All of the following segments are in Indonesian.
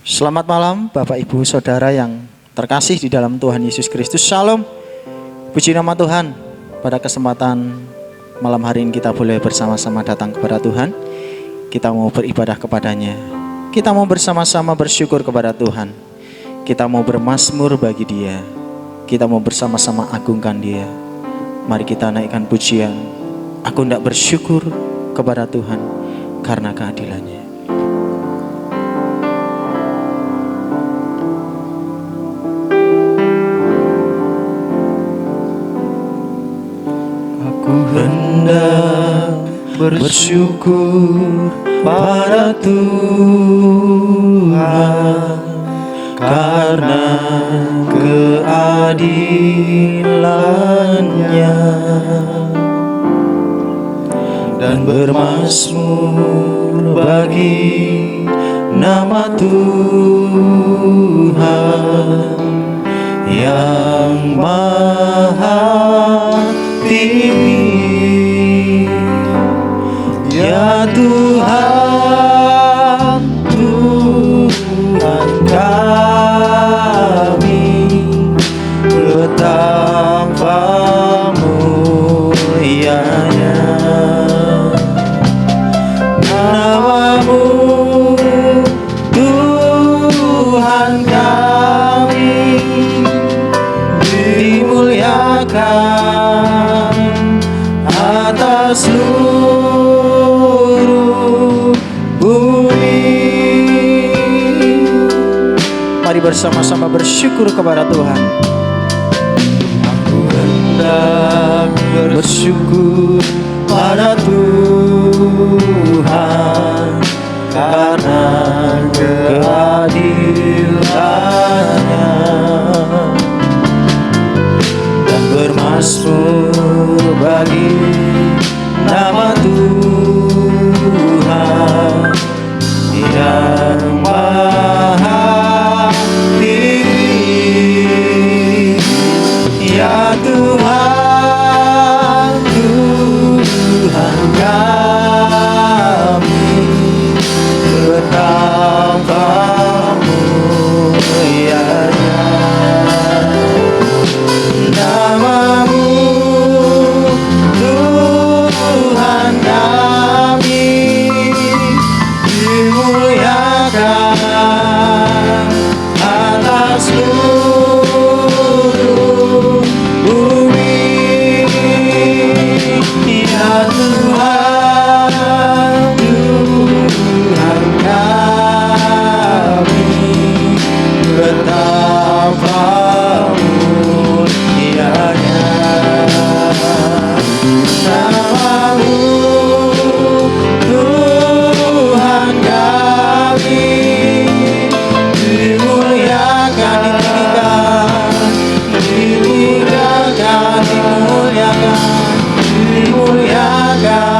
Selamat malam Bapak Ibu Saudara yang terkasih di dalam Tuhan Yesus Kristus. Shalom. Puji nama Tuhan. Pada kesempatan malam hari ini kita boleh bersama-sama datang kepada Tuhan. Kita mau beribadah kepadanya. Kita mau bersama-sama bersyukur kepada Tuhan. Kita mau bermazmur bagi Dia. Kita mau bersama-sama agungkan Dia. Mari kita naikkan pujian. Aku hendak bersyukur kepada Tuhan karena keadilannya. Aku hendak bersyukur pada Tuhan karena keadilannya, dan bermazmur bagi nama Tuhan yang maha tinggi. Ya Tuhan, Tuhan kami, betapa mulianya nama-Mu, Tuhan kami, dimuliakan atas seluruh bumi. Mari bersama-sama bersyukur kepada Tuhan. Aku hendak bersyukur pada Tuhan karena keadilannya, dan bermazmur bagi nama Tuhan yang maha tinggi. Ya Tuhan, Tuhan kami, betapa mulianya nama-Mu, Tuhan kami, dimuliakan atas seluruh bumi. Ya Tuhan, Tuhan kami, betapa mulianya nama-Mu, Tuhan kami, dimuliakan, dimuliakan, dimuliakan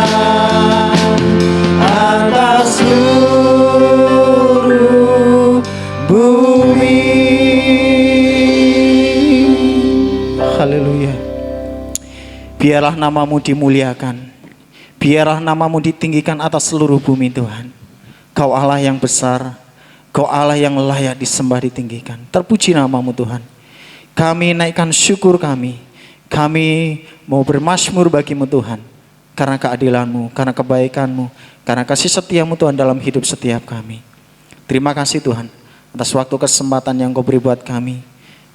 atas seluruh bumi. Haleluya. Biarlah nama-Mu dimuliakan, biarlah nama-Mu ditinggikan atas seluruh bumi Tuhan. Kau Allah yang besar, Kau Allah yang layak disembah, ditinggikan. Terpuji nama-Mu Tuhan. Kami naikkan syukur kami mau bermazmur bagi-Mu Tuhan, karena keadilan-Mu, karena kebaikan-Mu, karena kasih setia-Mu Tuhan dalam hidup setiap kami. Terima kasih Tuhan atas waktu kesempatan yang Kau beri buat kami.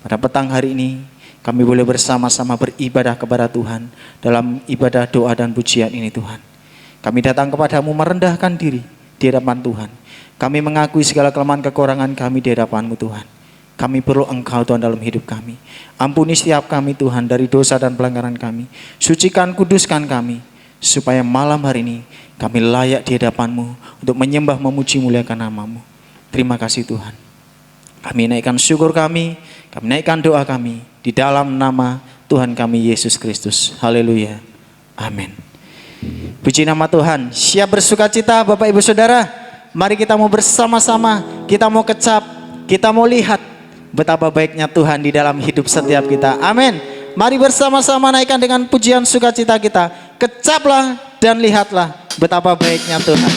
Pada petang hari ini kami boleh bersama-sama beribadah kepada Tuhan dalam ibadah doa dan pujian ini Tuhan. Kami datang kepadamu merendahkan diri di hadapan Tuhan. Kami mengakui segala kelemahan kekurangan kami di hadapan-Mu Tuhan. Kami perlu Engkau Tuhan dalam hidup kami. Ampuni setiap kami Tuhan dari dosa dan pelanggaran kami. Sucikan, kuduskan kami, supaya malam hari ini kami layak di hadapan-Mu untuk menyembah, memuji, muliakan nama-Mu. Terima kasih Tuhan. Kami naikkan syukur kami naikkan doa kami di dalam nama Tuhan kami Yesus Kristus. Haleluya. Amin. Puji nama Tuhan. Siap bersuka cita Bapak Ibu Saudara? Mari kita mau bersama-sama, kita mau kecap, kita mau lihat betapa baiknya Tuhan di dalam hidup setiap kita. Amin. Mari bersama-sama naikkan dengan pujian sukacita kita. Kecaplah dan lihatlah betapa baiknya Tuhan.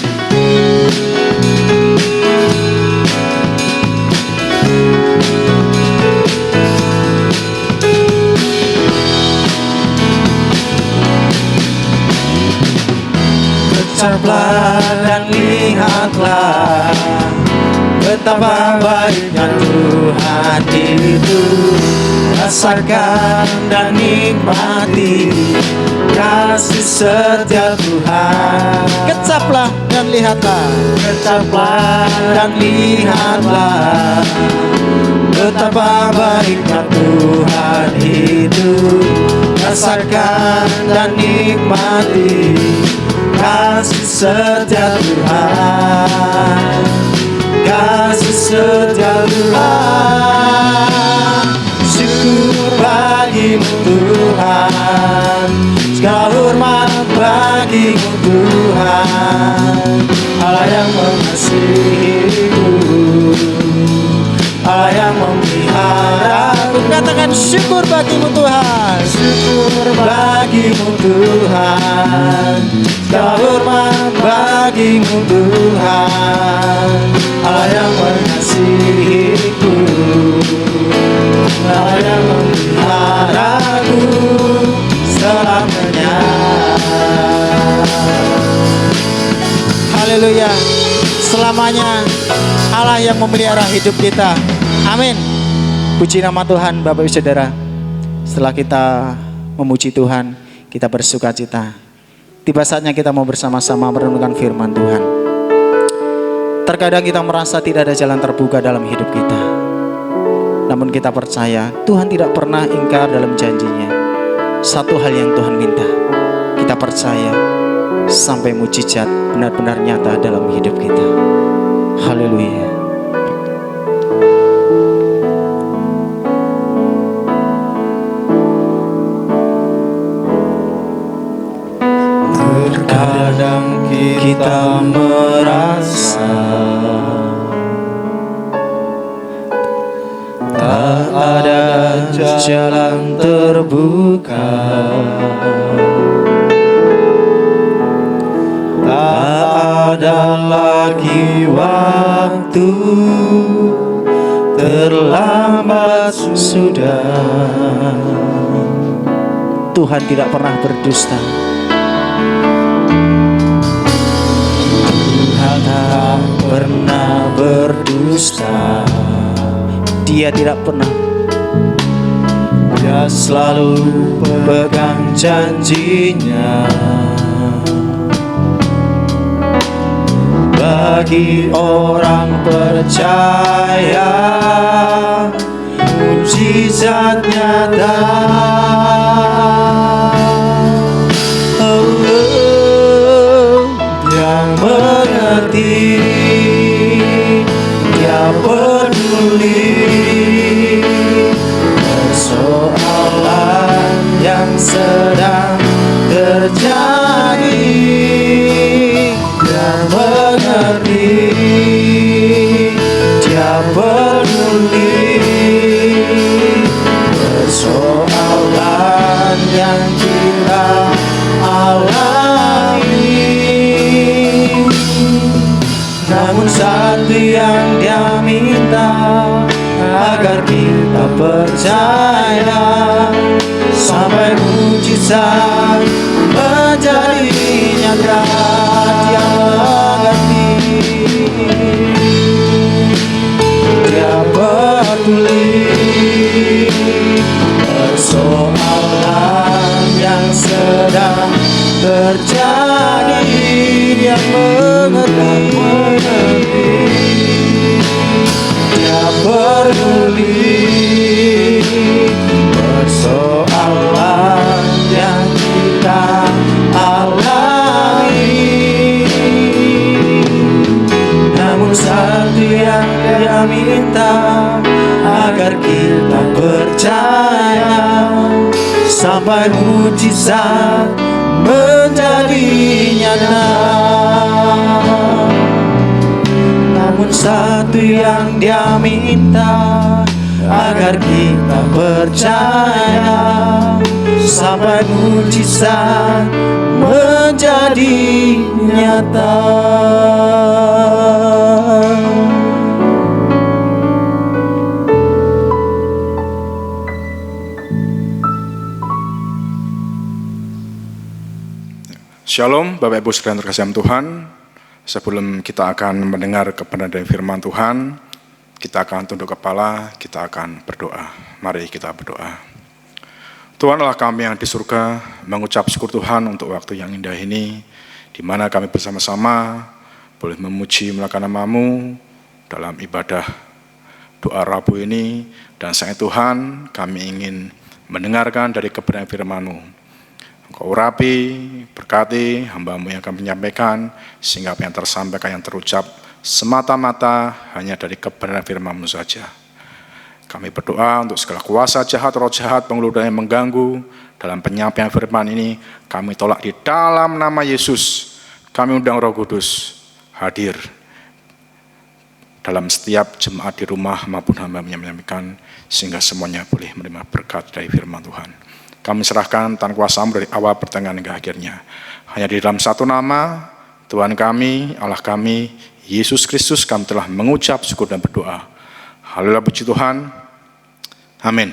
Kecaplah dan lihatlah betapa baiknya Tuhan itu. Rasakan dan nikmati kasih setia Tuhan. Kecaplah dan lihatlah, kecaplah dan lihatlah betapa baiknya Tuhan itu. Rasakan dan nikmati kasih setia Tuhan, kasih setia Tuhan. Syukur bagimu Tuhan, segala hormat bagimu Tuhan. Allah yang mengasihiku, Allah yang memeliharaku. Katakan syukur bagimu Tuhan, syukur bagimu Tuhan, segala hormat bagimu Tuhan. Allah yang mengasihiku, Allah yang memeliharaku selamanya. Haleluya. Selamanya Allah yang memelihara hidup kita. Amin. Puji nama Tuhan. Bapak Ibu Saudara, setelah kita memuji Tuhan, kita bersuka cita, tiba saatnya kita mau bersama-sama merenungkan firman Tuhan. Terkadang kita merasa tidak ada jalan terbuka dalam hidup kita, namun kita percaya Tuhan tidak pernah ingkar dalam janjinya. Satu hal yang Tuhan minta, kita percaya sampai mujizat benar-benar nyata dalam hidup kita. Haleluya. Terkadang kita merasa tak ada jalan terbuka, tak ada lagi waktu, terlambat sudah. Tuhan tidak pernah berdusta. Tuhan tak pernah berdusta. Dia tidak pernah. Dia selalu pegang janjinya. Bagi orang percaya, mujizat nyata. Yang mengerti, Dia peduli persoalan yang sedang terjadi. Dia mengerti, Dia peduli persoalan yang kita alami. Namun satu yang Dia minta, agar kita percaya sampai mujizat menjadi nyata. Dia mengerti, Dia peduli persoalan yang sedang terjadi. Dia mengerti, Dia peduli persoalan yang kita alami. Namun satu yang Dia minta, agar kita percaya sampai mujizat menjadi nyata. Namun satu yang Dia minta, agar kita percaya sampai mujizat menjadi nyata. Shalom Bapak Ibu Saudara yang terkasih Tuhan. Sebelum kita akan mendengar kebenaran dari firman Tuhan, kita akan tunduk kepala, kita akan berdoa. Mari kita berdoa. Tuhan Allah kami yang di surga, mengucap syukur Tuhan untuk waktu yang indah ini, di mana kami bersama-sama boleh memuji melakukan nama-Mu dalam ibadah doa Rabu ini. Dan saat Tuhan, kami ingin mendengarkan dari kebenaran firman-Mu. Engkau urapi, berkati hamba-Mu yang akan menyampaikan, sehingga apa yang tersampaikan, yang terucap, semata-mata hanya dari kebenaran firman-Mu saja. Kami berdoa untuk segala kuasa jahat, roh jahat, pengeluh yang mengganggu dalam penyampaian firman ini, kami tolak di dalam nama Yesus. Kami undang Roh Kudus hadir dalam setiap jemaat di rumah maupun hamba yang menyampaikan, sehingga semuanya boleh menerima berkat dari firman Tuhan. Kami serahkan tangan kuasa-Mu dari awal pertengahan hingga akhirnya. Hanya di dalam satu nama, Tuhan kami, Allah kami, Yesus Kristus, kami telah mengucap syukur dan berdoa. Haleluya, puji Tuhan. Amin.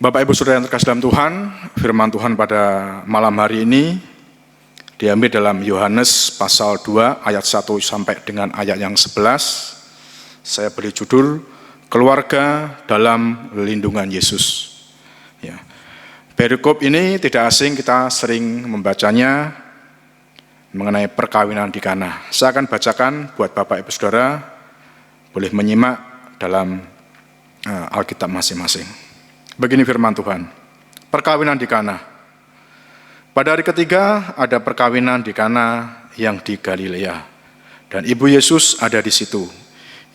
Bapak Ibu Saudara yang terkasih dalam Tuhan, firman Tuhan pada malam hari ini diambil dalam Yohanes pasal 2 ayat 1 sampai dengan ayat yang 11. Saya beri judul Keluarga dalam Lindungan Yesus. Ya. Perikop ini tidak asing, kita sering membacanya mengenai perkawinan di Kana. Saya akan bacakan buat Bapak Ibu Saudara, boleh menyimak dalam Alkitab masing-masing. Begini firman Tuhan, perkawinan di Kana. Pada hari ketiga ada perkawinan di Kana yang di Galilea, dan ibu Yesus ada di situ.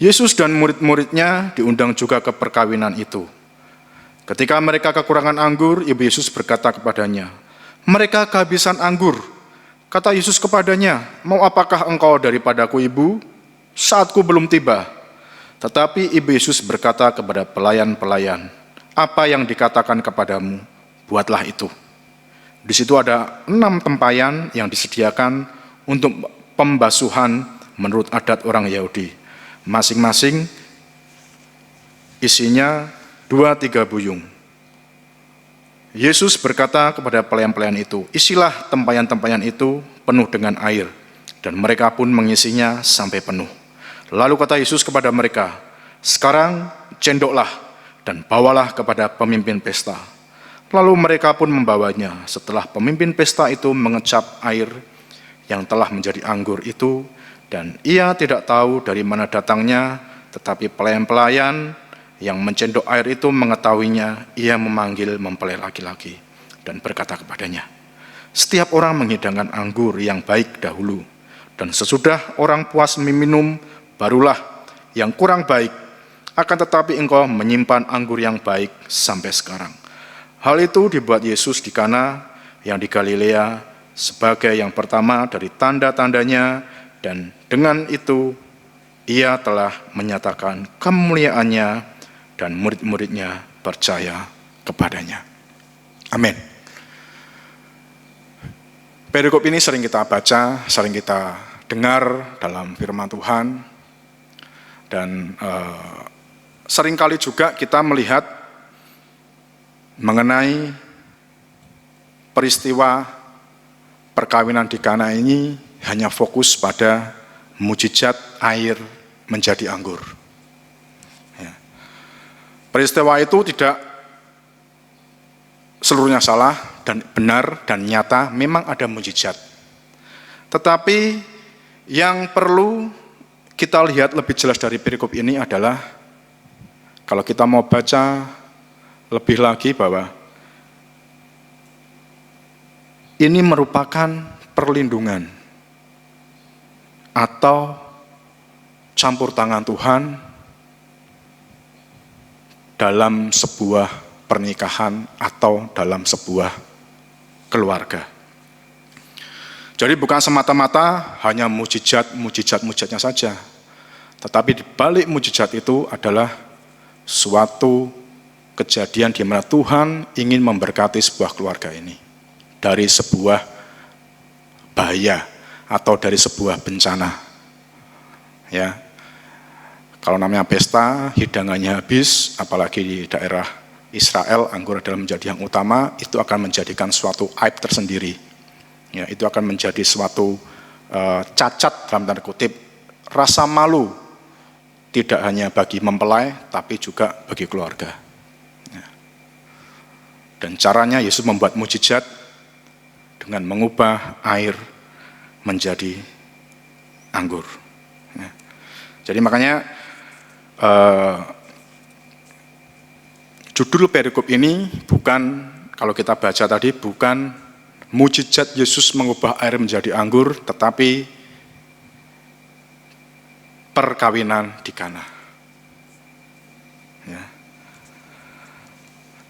Yesus dan murid-muridnya diundang juga ke perkawinan itu. Ketika mereka kekurangan anggur, ibu Yesus berkata kepadanya, "Mereka kehabisan anggur." Kata Yesus kepadanya, "Mau apakah engkau daripadaku, ibu? Saatku belum tiba." Tetapi ibu Yesus berkata kepada pelayan-pelayan, "Apa yang dikatakan kepadamu, buatlah itu." Di situ ada 6 tempayan yang disediakan untuk pembasuhan menurut adat orang Yahudi. Masing-masing isinya 2-3 buyung. Yesus berkata kepada pelayan-pelayan itu, "Isilah tempayan-tempayan itu penuh dengan air." Dan mereka pun mengisinya sampai penuh. Lalu kata Yesus kepada mereka, "Sekarang cendoklah dan bawalah kepada pemimpin pesta." Lalu mereka pun membawanya. Setelah pemimpin pesta itu mengecap air yang telah menjadi anggur itu, dan ia tidak tahu dari mana datangnya, tetapi pelayan-pelayan yang mencendok air itu mengetahuinya, ia memanggil mempelai laki-laki dan berkata kepadanya, "Setiap orang menghidangkan anggur yang baik dahulu, dan sesudah orang puas meminum, barulah yang kurang baik. Akan tetapi engkau menyimpan anggur yang baik sampai sekarang." Hal itu dibuat Yesus di Kana yang di Galilea sebagai yang pertama dari tanda-tandanya, dan dengan itu ia telah menyatakan kemuliaannya, dan murid-muridnya percaya kepadanya. Amin. Perikop ini sering kita baca, sering kita dengar dalam firman Tuhan, dan seringkali juga kita melihat mengenai peristiwa perkawinan di Kana ini hanya fokus pada mujizat air menjadi anggur. Peristiwa itu tidak seluruhnya salah dan benar dan nyata, memang ada mujizat. Tetapi yang perlu kita lihat lebih jelas dari perikop ini adalah, kalau kita mau baca lebih lagi, bahwa ini merupakan perlindungan atau campur tangan Tuhan dalam sebuah pernikahan atau dalam sebuah keluarga. Jadi bukan semata-mata hanya mujizatnya saja, tetapi di balik mujizat itu adalah suatu kejadian di mana Tuhan ingin memberkati sebuah keluarga ini dari sebuah bahaya atau dari sebuah bencana. Ya. Kalau namanya pesta, hidangannya habis, apalagi di daerah Israel, anggur adalah menjadi yang utama, itu akan menjadikan suatu aib tersendiri Ya, itu akan menjadi suatu cacat dalam tanda kutip, rasa malu tidak hanya bagi mempelai tapi juga bagi keluarga. Ya. Dan caranya Yesus membuat mujizat dengan mengubah air menjadi anggur. Ya. Jadi makanya judul perikop ini bukan, kalau kita baca tadi, bukan mujizat Yesus mengubah air menjadi anggur, tetapi perkawinan di Kana. Ya.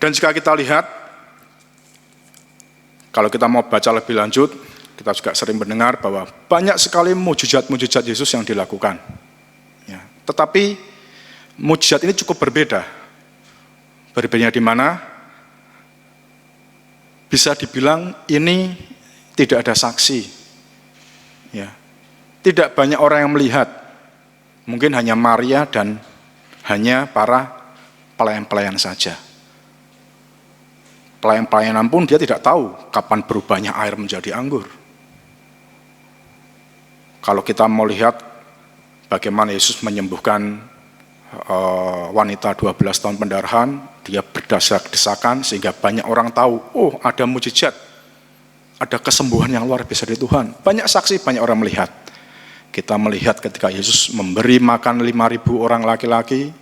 Dan jika kita lihat, kalau kita mau baca lebih lanjut, kita juga sering mendengar bahwa banyak sekali mujizat-mujizat Yesus yang dilakukan. Ya. Tetapi mujizat ini cukup berbeda. Berbedanya di mana? Bisa dibilang ini tidak ada saksi. Ya. Tidak banyak orang yang melihat. Mungkin hanya Maria dan hanya para pelayan-pelayan saja. Pelayan-pelayanan pun dia tidak tahu kapan berubahnya air menjadi anggur. Kalau kita mau lihat bagaimana Yesus menyembuhkan wanita 12 tahun pendarahan, dia berdesak-desakan sehingga banyak orang tahu, oh ada mujizat, ada kesembuhan yang luar biasa dari Tuhan. Banyak saksi, banyak orang melihat. Kita melihat ketika Yesus memberi makan 5.000 orang laki-laki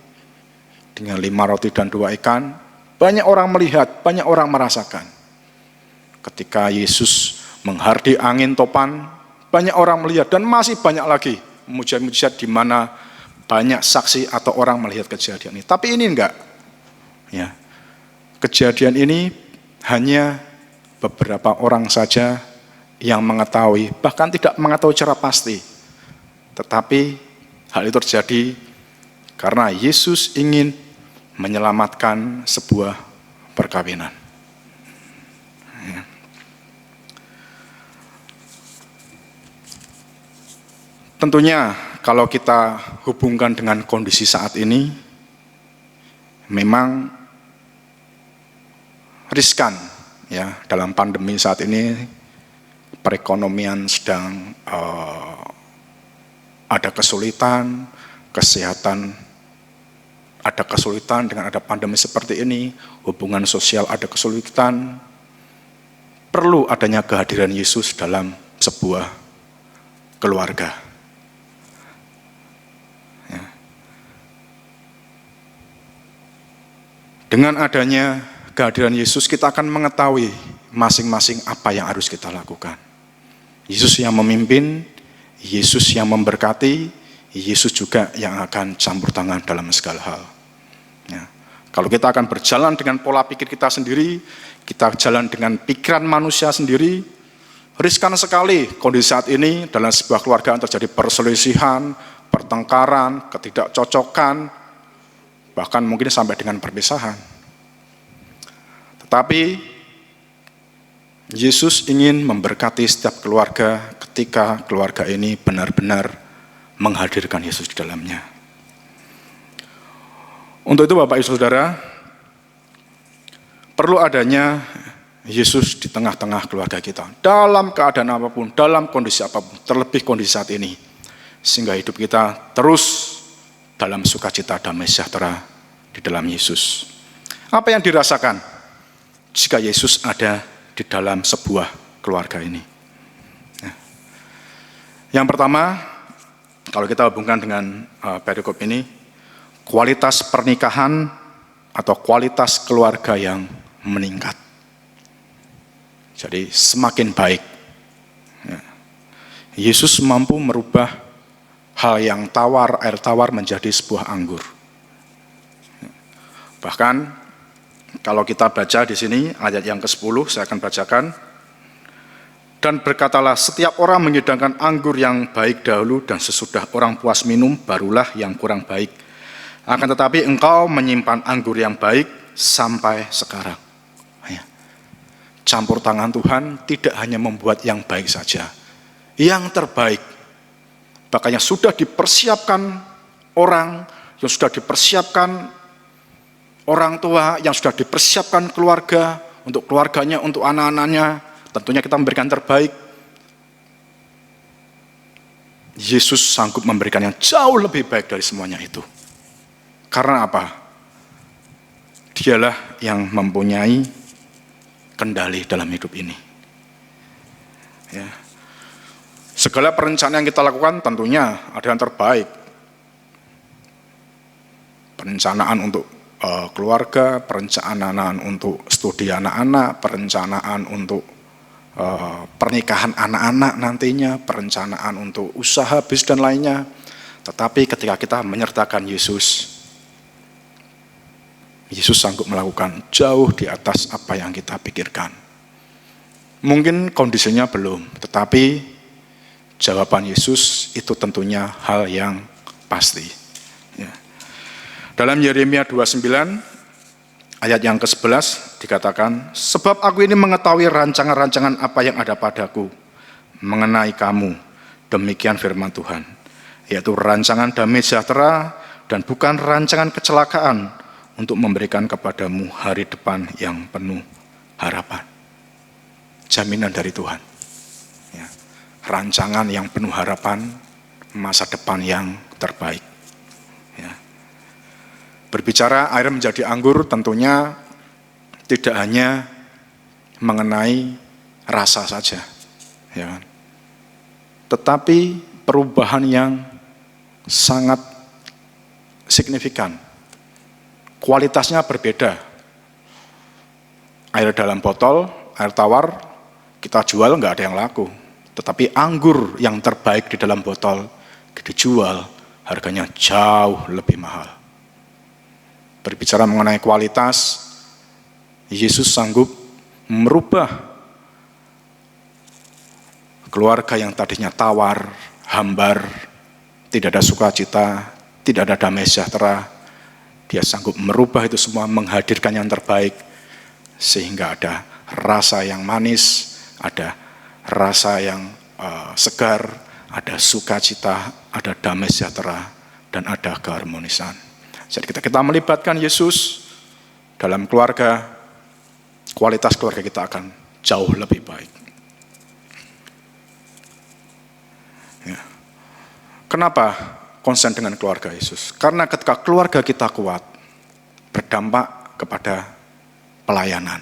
dengan 5 roti dan 2 ikan, banyak orang melihat, banyak orang merasakan. Ketika Yesus menghardi angin topan, banyak orang melihat, dan masih banyak lagi mujizat-mujizat di mana banyak saksi atau orang melihat kejadian ini. Tapi ini enggak. Ya. Kejadian ini hanya beberapa orang saja yang mengetahui, bahkan tidak mengetahui secara pasti. Tetapi hal itu terjadi karena Yesus ingin menyelamatkan sebuah perkawinan. Ya. Tentunya kalau kita hubungkan dengan kondisi saat ini, memang riskan ya, dalam pandemi saat ini perekonomian sedang ada kesulitan, kesehatan ada kesulitan dengan ada pandemi seperti ini, hubungan sosial ada kesulitan, perlu adanya kehadiran Yesus dalam sebuah keluarga. Dengan adanya kehadiran Yesus, kita akan mengetahui masing-masing apa yang harus kita lakukan. Yesus yang memimpin, Yesus yang memberkati, Yesus juga yang akan campur tangan dalam segala hal. Ya. Kalau kita akan berjalan dengan pola pikir kita sendiri, kita jalan dengan pikiran manusia sendiri, riskan sekali kondisi saat ini dalam sebuah keluarga terjadi perselisihan, pertengkaran, ketidakcocokan, bahkan mungkin sampai dengan perpisahan. Tetapi Yesus ingin memberkati setiap keluarga ketika keluarga ini benar-benar menghadirkan Yesus di dalamnya. Untuk itu Bapak Ibu Saudara, perlu adanya Yesus di tengah-tengah keluarga kita. Dalam keadaan apapun, dalam kondisi apapun, terlebih kondisi saat ini. Sehingga hidup kita terus dalam sukacita damai sejahtera di dalam Yesus. Apa yang dirasakan jika Yesus ada di dalam sebuah keluarga ini? Yang pertama, kalau kita hubungkan dengan perikop ini, kualitas pernikahan atau kualitas keluarga yang meningkat. Jadi semakin baik. Yesus mampu merubah hal yang tawar, air tawar menjadi sebuah anggur. Bahkan kalau kita baca di sini ayat yang ke-10, saya akan bacakan. Dan berkatalah, setiap orang menyedangkan anggur yang baik dahulu, dan sesudah orang puas minum, barulah yang kurang baik. Akan tetapi engkau menyimpan anggur yang baik sampai sekarang. Campur tangan Tuhan tidak hanya membuat yang baik saja, yang terbaik. Bahkan yang sudah dipersiapkan orang, yang sudah dipersiapkan orang tua, yang sudah dipersiapkan keluarga, untuk keluarganya, untuk anak-anaknya, tentunya kita memberikan terbaik, Yesus sanggup memberikan yang jauh lebih baik dari semuanya itu. Karena apa? Dialah yang mempunyai kendali dalam hidup ini. Ya. Segala perencanaan yang kita lakukan tentunya ada yang terbaik. Perencanaan untuk keluarga, perencanaan untuk studi anak-anak, perencanaan untuk pernikahan anak-anak nantinya, perencanaan untuk usaha, bisnis dan lainnya. Tetapi ketika kita menyertakan Yesus, Yesus sanggup melakukan jauh di atas apa yang kita pikirkan. Mungkin kondisinya belum, tetapi jawaban Yesus itu tentunya hal yang pasti. Ya. Dalam Yeremia 29 ayat yang ke-11 dikatakan, sebab aku ini mengetahui rancangan-rancangan apa yang ada padaku mengenai kamu, demikian firman Tuhan, yaitu rancangan damai sejahtera dan bukan rancangan kecelakaan, untuk memberikan kepadamu hari depan yang penuh harapan. Jaminan dari Tuhan. Ya. Rancangan yang penuh harapan, masa depan yang terbaik. Ya. Berbicara air menjadi anggur tentunya tidak hanya mengenai rasa saja, ya kan? Tetapi perubahan yang sangat signifikan. Kualitasnya berbeda. Air dalam botol, air tawar, kita jual nggak ada yang laku. Tetapi anggur yang terbaik di dalam botol dijual, harganya jauh lebih mahal. Berbicara mengenai kualitas, Yesus sanggup merubah keluarga yang tadinya tawar, hambar, tidak ada sukacita, tidak ada damai sejahtera. Dia sanggup merubah itu semua, menghadirkan yang terbaik, sehingga ada rasa yang manis, ada rasa yang segar, ada sukacita, ada damai sejahtera, dan ada keharmonisan. Jadi kita melibatkan Yesus dalam keluarga, kualitas keluarga kita akan jauh lebih baik. Ya. Kenapa konsen dengan keluarga Yesus? Karena ketika keluarga kita kuat, berdampak kepada pelayanan.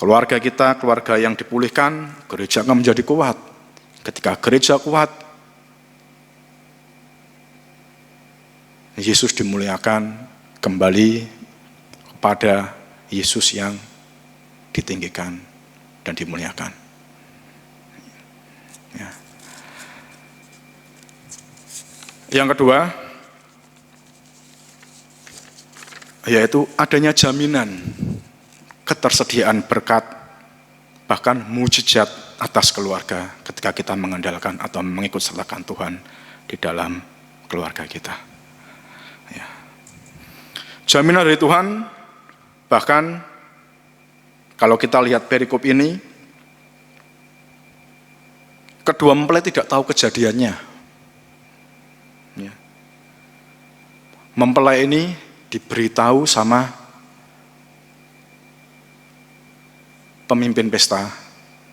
Keluarga kita, keluarga yang dipulihkan, gereja akan menjadi kuat. Ketika gereja kuat, Yesus dimuliakan, kembali kepada Yesus yang ditinggikan dan dimuliakan. Ya. Yang kedua, yaitu adanya jaminan ketersediaan berkat, bahkan mujizat atas keluarga ketika kita mengandalkan atau mengikut sertakan Tuhan di dalam keluarga kita. Ya. Jaminan dari Tuhan, bahkan kalau kita lihat perikop ini, kedua mempelai tidak tahu kejadiannya. Ya. Mempelai ini diberitahu sama pemimpin pesta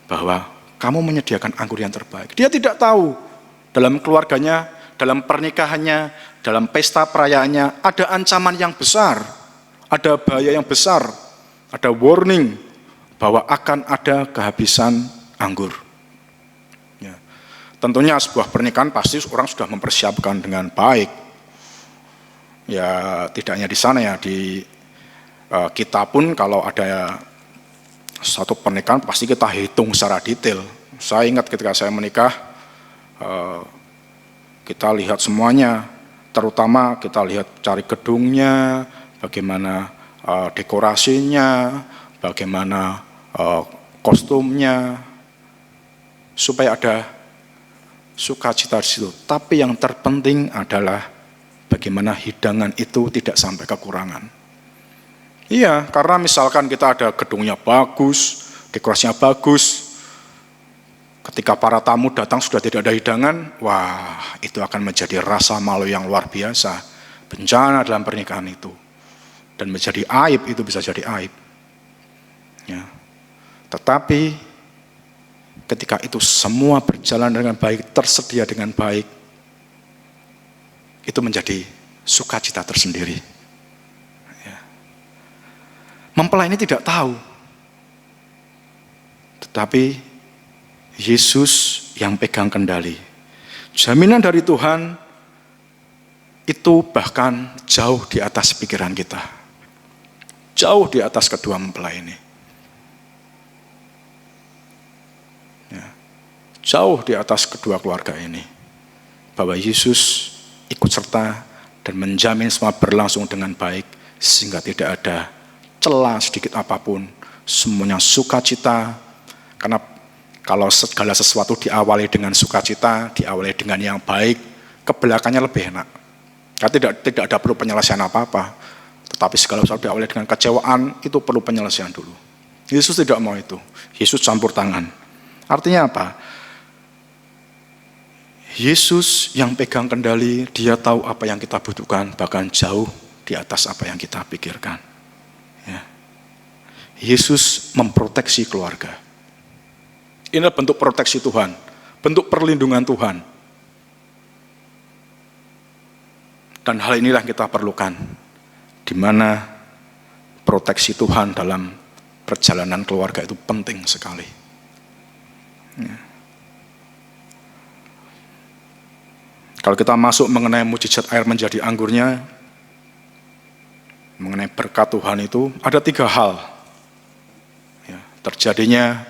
bahwa kamu menyediakan anggur yang terbaik. Dia tidak tahu dalam keluarganya, dalam pernikahannya, dalam pesta perayaannya ada ancaman yang besar, ada bahaya yang besar, ada warning bahwa akan ada kehabisan anggur. Ya. Tentunya sebuah pernikahan pasti orang sudah mempersiapkan dengan baik. Ya tidak hanya di sana ya, di kita pun kalau ada satu pernikahan pasti kita hitung secara detail. Saya ingat ketika saya menikah, kita lihat semuanya, terutama kita lihat cari gedungnya, bagaimana dekorasinya, bagaimana kostumnya, supaya ada sukacita di situ. Tapi yang terpenting adalah bagaimana hidangan itu tidak sampai kekurangan. Iya, karena misalkan kita ada gedungnya bagus, dekorasinya bagus, ketika para tamu datang sudah tidak ada hidangan, wah itu akan menjadi rasa malu yang luar biasa, bencana dalam pernikahan itu, dan menjadi aib, itu bisa jadi aib. Ya. Tetapi ketika itu semua berjalan dengan baik, tersedia dengan baik, itu menjadi sukacita tersendiri. Ya. Mempelai ini tidak tahu, tetapi Yesus yang pegang kendali. Jaminan dari Tuhan itu bahkan jauh di atas pikiran kita. Jauh di atas kedua mempelai ini. Ya. Jauh di atas kedua keluarga ini. Bahwa Yesus ikut serta dan menjamin semua berlangsung dengan baik. Sehingga tidak ada celah sedikit apapun. Semuanya sukacita. Karena kalau segala sesuatu diawali dengan sukacita, diawali dengan yang baik, kebelakangnya lebih enak. Karena tidak ada perlu penyelesaian apa-apa. Tetapi segala sesuatu diawali dengan kecewaan, itu perlu penyelesaian dulu. Yesus tidak mau itu. Yesus campur tangan. Artinya apa? Yesus yang pegang kendali, dia tahu apa yang kita butuhkan, bahkan jauh di atas apa yang kita pikirkan. Ya. Yesus memproteksi keluarga. Ini adalah bentuk proteksi Tuhan, bentuk perlindungan Tuhan. Dan hal inilah yang kita perlukan, di mana proteksi Tuhan dalam perjalanan keluarga itu penting sekali. Ya. Kalau kita masuk mengenai mujizat air menjadi anggurnya, mengenai berkat Tuhan itu, ada 3 hal. Ya, terjadinya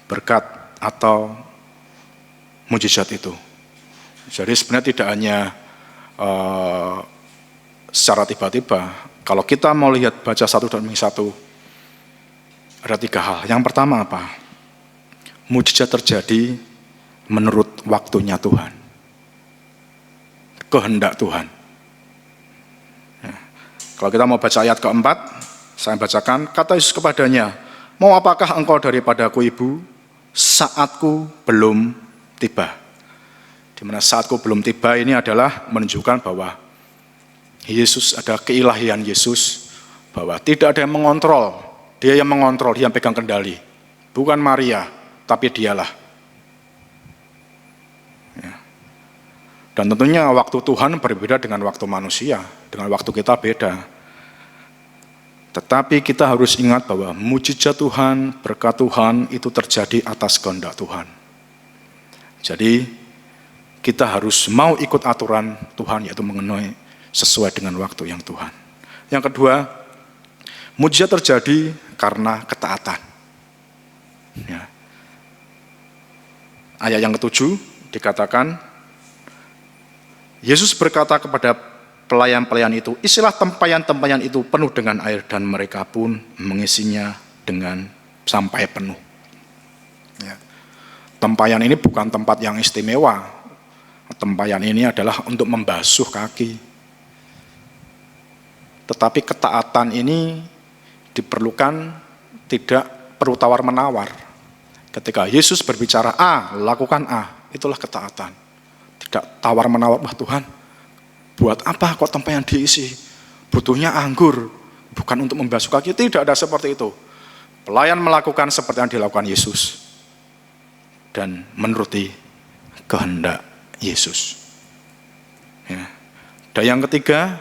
berkat atau mujizat itu. Jadi sebenarnya tidak hanya secara tiba-tiba. Kalau kita mau lihat baca 1 dan 1, ada 3 hal. Yang pertama apa? Mujizat terjadi menurut waktunya Tuhan. Kehendak Tuhan. Ya. Kalau kita mau baca ayat keempat, saya bacakan, kata Yesus kepadanya, mau apakah engkau daripadaku ibu? Saatku belum tiba. Di mana saatku belum tiba ini adalah menunjukkan bahwa Yesus, ada keilahian Yesus, bahwa tidak ada yang mengontrol, dia yang mengontrol, dia yang pegang kendali. Bukan Maria, tapi dialah. Ya. Dan tentunya waktu Tuhan berbeda dengan waktu manusia, dengan waktu kita beda. Tetapi kita harus ingat bahwa mujizat Tuhan, berkat Tuhan itu terjadi atas kehendak Tuhan. Jadi kita harus mau ikut aturan Tuhan, yaitu mengenai sesuai dengan waktu yang Tuhan. Yang kedua, mujizat terjadi karena ketaatan. Ya. Ayat yang ke-7 dikatakan, Yesus berkata kepada pelayan-pelayan itu, isilah tempayan-tempayan itu penuh dengan air, dan mereka pun mengisinya dengan sampai penuh. Ya. Tempayan ini bukan tempat yang istimewa. Tempayan ini adalah untuk membasuh kaki. Tetapi ketaatan ini diperlukan, tidak perlu tawar-menawar. Ketika Yesus berbicara A, lakukan A, itulah ketaatan. Tidak tawar-menawar, wah Tuhan, buat apa kok tempayan diisi? Butuhnya anggur, bukan untuk membasuh kaki. Tidak ada seperti itu. Pelayan melakukan seperti yang dilakukan Yesus dan menuruti kehendak Yesus. Ya. Dan yang ketiga,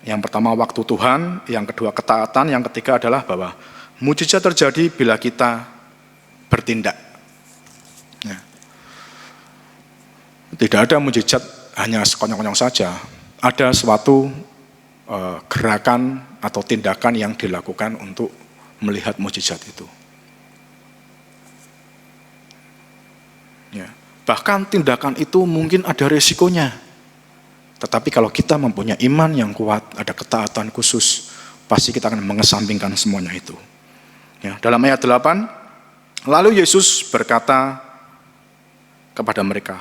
yang pertama waktu Tuhan, yang kedua ketaatan, yang ketiga adalah bahwa mujizat terjadi bila kita bertindak. Ya. Tidak ada mujizat hanya sekonyong-konyong saja, ada suatu gerakan atau tindakan yang dilakukan untuk melihat mujizat itu. Ya. Bahkan tindakan itu mungkin ada resikonya. Tetapi kalau kita mempunyai iman yang kuat, ada ketaatan khusus, pasti kita akan mengesampingkan semuanya itu. Ya. Dalam ayat 8, lalu Yesus berkata kepada mereka,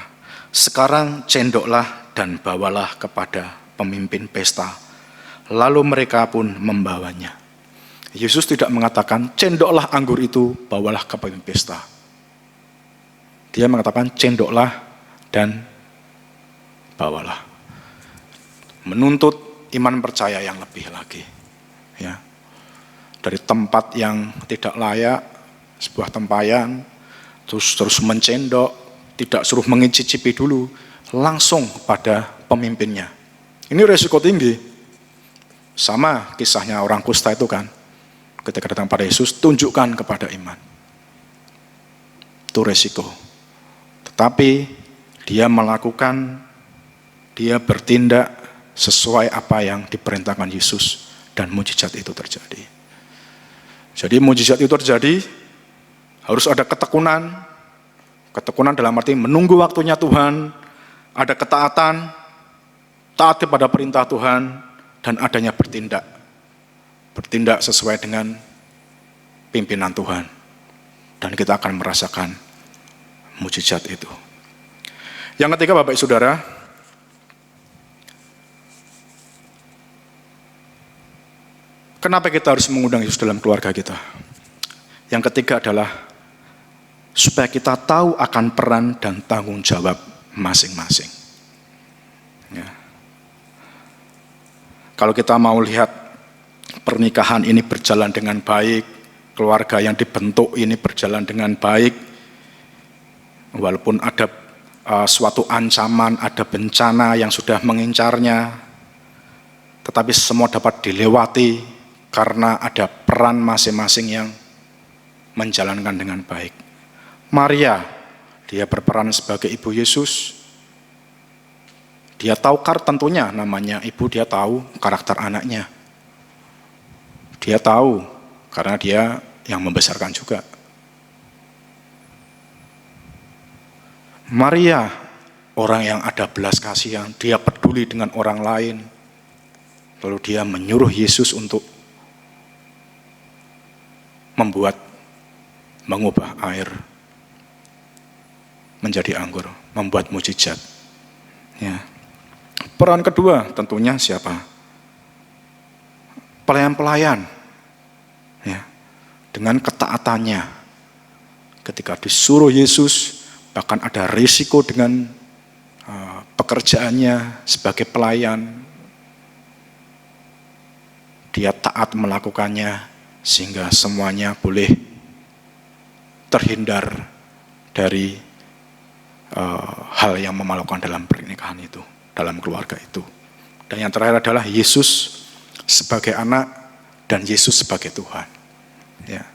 sekarang cendoklah dan bawalah kepada pemimpin pesta. Lalu mereka pun membawanya. Yesus tidak mengatakan cendoklah anggur itu, bawalah ke pemimpin pesta. Dia mengatakan cendoklah dan bawalah. Menuntut iman percaya yang lebih lagi. Ya. Dari tempat yang tidak layak, sebuah tempayan, terus mencendok, tidak suruh mengicicipi dulu, langsung pada pemimpinnya. Ini resiko tinggi. Sama kisahnya orang kusta itu kan, ketika datang pada Yesus, tunjukkan kepada iman. Itu resiko. Tetapi dia bertindak sesuai apa yang diperintahkan Yesus, dan mujizat itu terjadi. Jadi mujizat itu terjadi, harus ada ketekunan dalam arti menunggu waktunya Tuhan, ada ketaatan, taat kepada perintah Tuhan, dan adanya bertindak sesuai dengan pimpinan Tuhan. Dan kita akan merasakan mujizat itu. Yang ketiga, Bapak Ibu Saudara, kenapa kita harus mengundang Yesus dalam keluarga kita? Yang ketiga adalah supaya kita tahu akan peran dan tanggung jawab masing-masing. Ya. Kalau kita mau lihat pernikahan ini berjalan dengan baik, keluarga yang dibentuk ini berjalan dengan baik, walaupun ada suatu ancaman, ada bencana yang sudah mengincarnya, tetapi semua dapat dilewati karena ada peran masing-masing yang menjalankan dengan baik. Maria, dia berperan sebagai ibu Yesus. Dia tahu tentunya namanya ibu, dia tahu karakter anaknya. Dia tahu karena dia yang membesarkan juga. Maria, orang yang ada belas kasihan, dia peduli dengan orang lain. Lalu dia menyuruh Yesus untuk mengubah air menjadi anggur, membuat mujizat. Ya. Peran kedua tentunya siapa? Pelayan-pelayan. Ya. Dengan ketaatannya, ketika disuruh Yesus, bahkan ada risiko dengan pekerjaannya sebagai pelayan, dia taat melakukannya, sehingga semuanya boleh terhindar dari hal yang memalukan dalam pernikahan itu, dalam keluarga itu. Dan yang terakhir adalah Yesus sebagai anak dan Yesus sebagai Tuhan. Ya.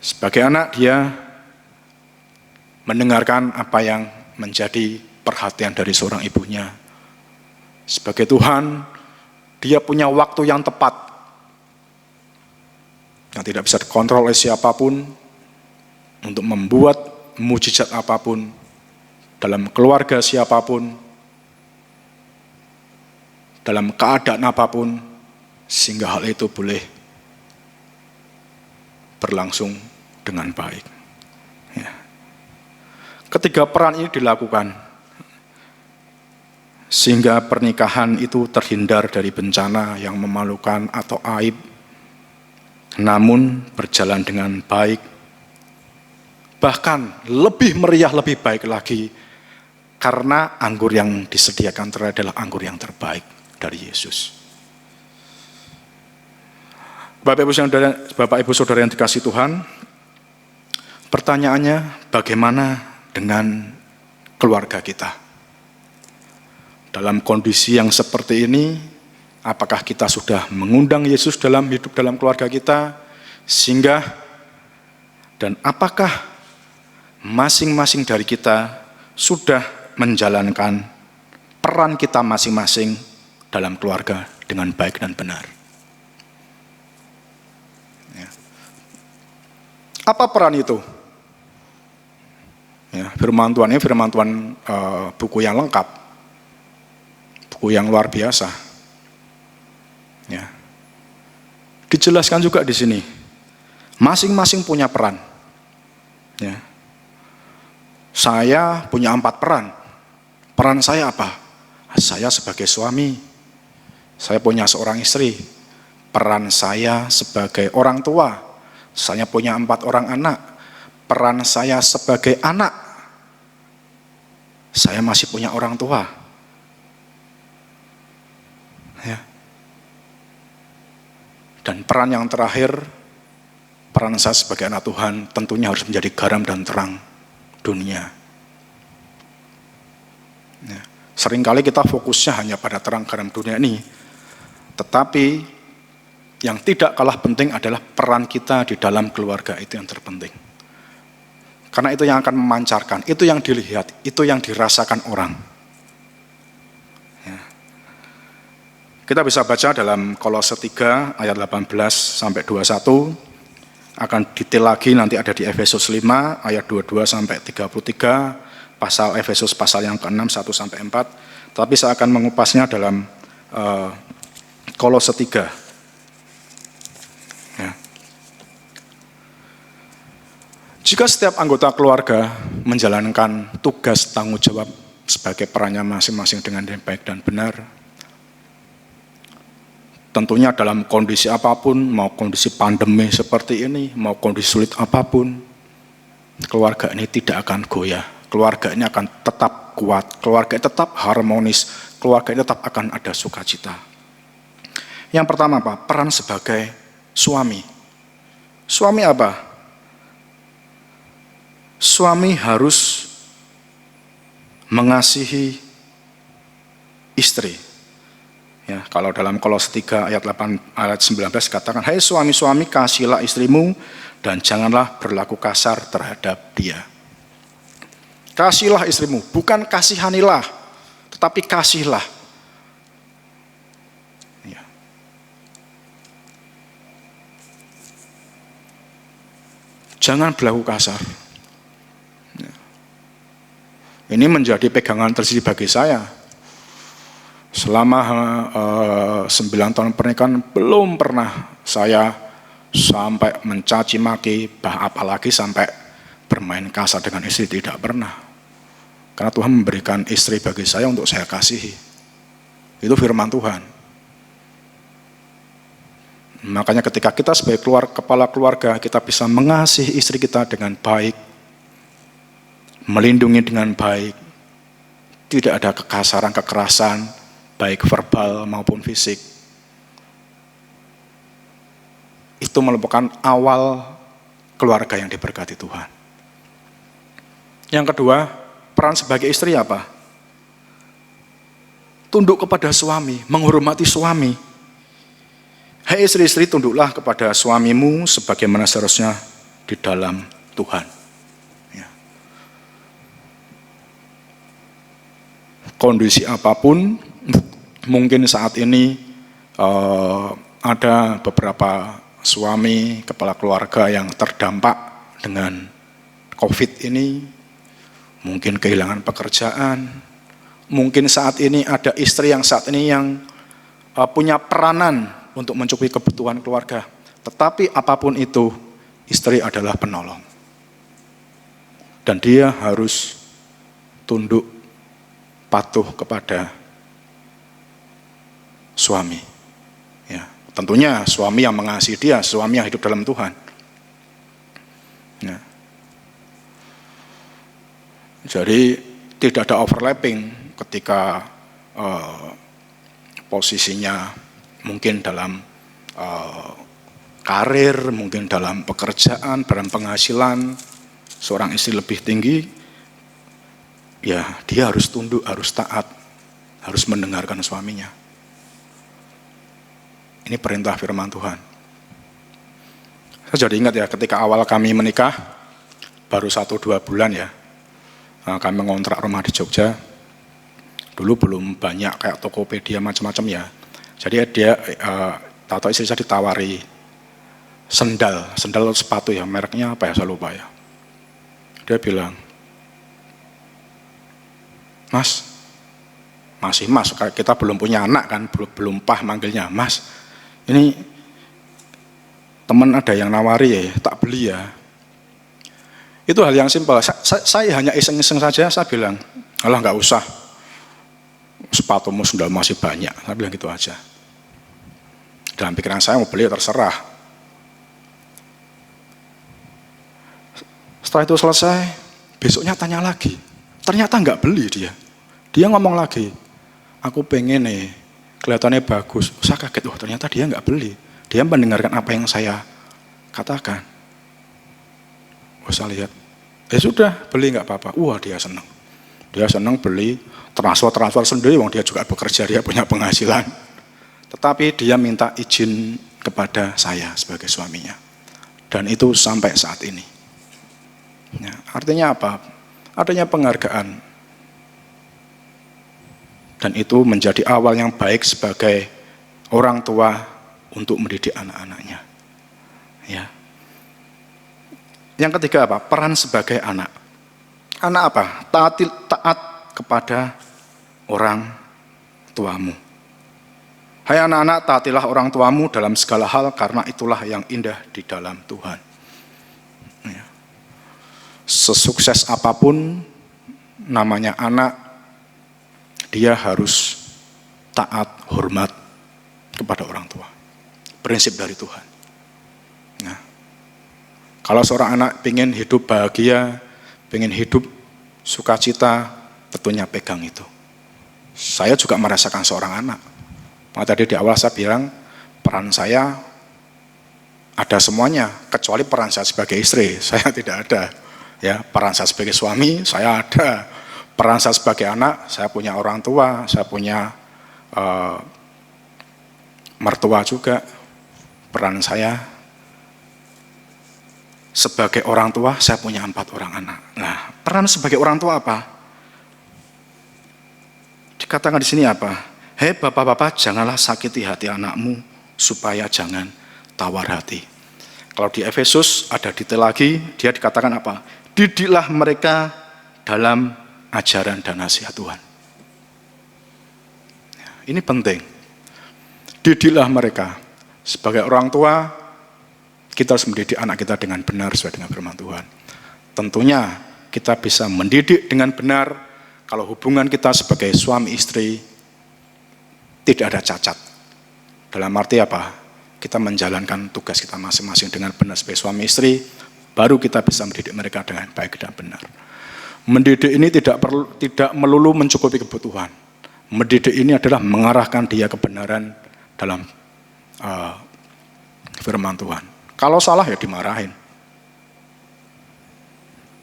Sebagai anak, dia mendengarkan apa yang menjadi perhatian dari seorang ibunya. Sebagai Tuhan, dia punya waktu yang tepat, yang tidak bisa dikontrol oleh siapapun, untuk membuat mujizat apapun dalam keluarga siapapun, dalam keadaan apapun, sehingga hal itu boleh berlangsung dengan baik. Ya. Ketiga peran ini dilakukan sehingga pernikahan itu terhindar dari bencana yang memalukan atau aib, namun berjalan dengan baik, bahkan lebih meriah, lebih baik lagi, karena anggur yang disediakan adalah anggur yang terbaik dari Yesus. Bapak Ibu Saudara yang dikasihi Tuhan, pertanyaannya, bagaimana dengan keluarga kita? Dalam kondisi yang seperti ini, apakah kita sudah mengundang Yesus dalam hidup dalam keluarga kita, dan apakah masing-masing dari kita sudah menjalankan peran kita masing-masing dalam keluarga dengan baik dan benar? Ya. Apa peran itu? Ya, firman Tuhan ini firman Tuhan buku yang lengkap, buku yang luar biasa. Ya. Dijelaskan juga di sini, masing-masing punya peran. Ya. Saya punya 4 peran. Peran saya apa? Saya sebagai suami, saya punya seorang istri. Peran saya sebagai orang tua, saya punya 4 orang anak. Peran saya sebagai anak, saya masih punya orang tua. Ya. Dan peran yang terakhir, peran saya sebagai anak Tuhan tentunya harus menjadi garam dan terang dunia. Ya. Seringkali kita fokusnya hanya pada terang garam dunia ini, tetapi yang tidak kalah penting adalah peran kita di dalam keluarga, itu yang terpenting. Karena itu yang akan memancarkan, itu yang dilihat, itu yang dirasakan orang. Ya. Kita bisa baca dalam Kolose 3 ayat 18 sampai 21, akan detail lagi nanti ada di Efesus 5 ayat 22 sampai 33, pasal Efesus pasal yang ke-6 1 sampai 4. Tapi saya akan mengupasnya dalam Kolose 3. Ya. Jika setiap anggota keluarga menjalankan tugas tanggung jawab sebagai perannya masing-masing dengan baik dan benar, tentunya dalam kondisi apapun, mau kondisi pandemi seperti ini, mau kondisi sulit apapun, keluarga ini tidak akan goyah. Keluarga ini akan tetap kuat, keluarga ini tetap harmonis, keluarga ini tetap akan ada sukacita. Yang pertama apa? Peran sebagai suami. Suami apa? Suami harus mengasihi istri. Ya, kalau dalam Kolose 3 ayat 8 ayat 19 katakan, "Hai suami-suami, kasihilah istrimu dan janganlah berlaku kasar terhadap dia." Kasihilah istrimu, bukan kasihanilah, tetapi kasihlah. Ya. Jangan berlaku kasar. Ya. Ini menjadi pegangan tersendiri bagi saya. Selama 9 tahun pernikahan belum pernah saya sampai mencaci maki, apalagi sampai bermain kasar dengan istri, tidak pernah. Karena Tuhan memberikan istri bagi saya untuk saya kasihi. Itu firman Tuhan. Makanya ketika kita sebagai kepala keluarga, kita bisa mengasihi istri kita dengan baik, melindungi dengan baik, tidak ada kekasaran, kekerasan, baik verbal maupun fisik. Itu merupakan awal keluarga yang diberkati Tuhan. Yang kedua, peran sebagai istri apa? Tunduk kepada suami, menghormati suami. Hai istri-istri, tunduklah kepada suamimu sebagaimana seharusnya di dalam Tuhan. Ya. Kondisi apapun, mungkin saat ini ada beberapa suami, kepala keluarga yang terdampak dengan COVID ini, mungkin kehilangan pekerjaan, mungkin saat ini ada istri yang saat ini yang punya peranan untuk mencukupi kebutuhan keluarga. Tetapi apapun itu, istri adalah penolong. Dan dia harus tunduk, patuh kepada suami. Ya, tentunya suami yang mengasihi dia, suami yang hidup dalam Tuhan. Ya. Jadi tidak ada overlapping ketika posisinya mungkin dalam karir, mungkin dalam pekerjaan, dalam penghasilan, seorang istri lebih tinggi, ya dia harus tunduk, harus taat, harus mendengarkan suaminya. Ini perintah firman Tuhan. Saya jadi ingat ya ketika awal kami menikah, baru 1-2 bulan ya, kami mengontrak rumah di Jogja. Dulu belum banyak kayak Tokopedia macam-macam ya. Jadi dia tahu istri saya ditawari sendal sepatu ya, mereknya apa ya saya lupa ya. Dia bilang, "Mas, masih Mas, kita belum punya anak kan, belum manggilnya Mas. Ini teman ada yang nawari ya, tak beli ya." Itu hal yang simpel. Saya hanya iseng-iseng saja, saya bilang, "Alah nggak usah, sepatumu sudah masih banyak." Saya bilang gitu aja. Dalam pikiran saya mau beli terserah. Setelah itu selesai, besoknya tanya lagi. Ternyata nggak beli dia. Dia ngomong lagi, "Aku pengen nih, kelihatannya bagus." Saya kaget, ternyata dia nggak beli. Dia mendengarkan apa yang saya katakan. Usah lihat. Ya sudah, beli nggak apa-apa. Wah, dia senang. Dia senang beli, transfer sendiri, wong dia juga bekerja, dia punya penghasilan. Tetapi dia minta izin kepada saya sebagai suaminya. Dan itu sampai saat ini. Ya, artinya apa? Artinya penghargaan. Dan itu menjadi awal yang baik sebagai orang tua untuk mendidik anak-anaknya. Ya. Yang ketiga apa? Peran sebagai anak. Anak apa? Taat kepada orang tuamu. Hai anak-anak, taatilah orang tuamu dalam segala hal karena itulah yang indah di dalam Tuhan. Ya. Sesukses apapun namanya anak, dia harus taat, hormat kepada orang tua. Prinsip dari Tuhan. Nah, kalau seorang anak ingin hidup bahagia, ingin hidup sukacita, tentunya pegang itu. Saya juga merasakan seorang anak. Maka tadi di awal saya bilang, peran saya ada semuanya, kecuali peran saya sebagai istri, saya tidak ada. Ya, peran saya sebagai suami, saya ada. Peran saya sebagai anak, saya punya orang tua, saya punya mertua juga. Peran saya sebagai orang tua, saya punya 4 orang anak. Nah, peran sebagai orang tua apa? Dikatakan di sini apa? Hei bapak-bapak, janganlah sakiti hati anakmu, supaya jangan tawar hati. Kalau di Efesus ada detail lagi, dia dikatakan apa? Didiklah mereka dalam ajaran dan nasihat Tuhan. Ini penting. Didiklah mereka. Sebagai orang tua, kita harus mendidik anak kita dengan benar sesuai dengan firman Tuhan. Tentunya kita bisa mendidik dengan benar kalau hubungan kita sebagai suami istri tidak ada cacat. Dalam arti apa? Kita menjalankan tugas kita masing-masing dengan benar sebagai suami istri, baru kita bisa mendidik mereka dengan baik dan benar. Mendidik ini tidak melulu mencukupi kebutuhan. Mendidik ini adalah mengarahkan dia kebenaran dalam firman Tuhan. Kalau salah ya dimarahin.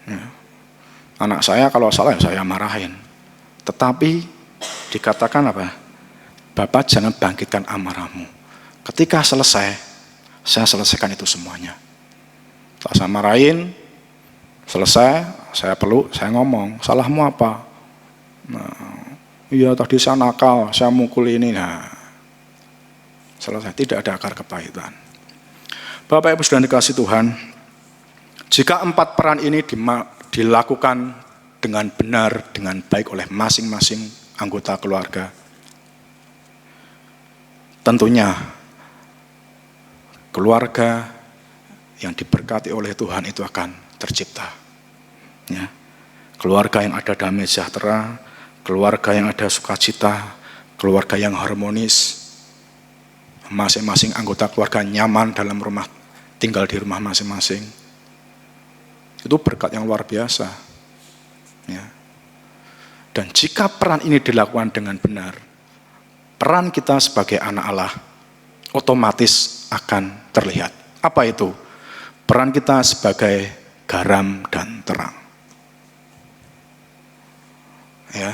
Ya. Anak saya kalau salah ya saya marahin. Tetapi dikatakan apa? Bapak jangan bangkitkan amarahmu. Ketika selesai, saya selesaikan itu semuanya. Setelah saya marahin, selesai, saya peluk, saya ngomong, salahmu apa? Nah, iya tadi saya nakal, saya mukul ini. Nah, selesai, tidak ada akar kepahitan. Bapak Ibu sudah dikasih Tuhan, jika 4 peran ini dilakukan dengan benar, dengan baik oleh masing-masing anggota keluarga, tentunya keluarga yang diberkati oleh Tuhan itu akan tercipta. Ya. Keluarga yang ada damai sejahtera, keluarga yang ada sukacita, keluarga yang harmonis, masing-masing anggota keluarga nyaman dalam rumah, tinggal di rumah masing-masing. Itu berkat yang luar biasa. Ya. Dan jika peran ini dilakukan dengan benar, peran kita sebagai anak Allah otomatis akan terlihat. Apa itu? Peran kita sebagai garam dan terang. Ya.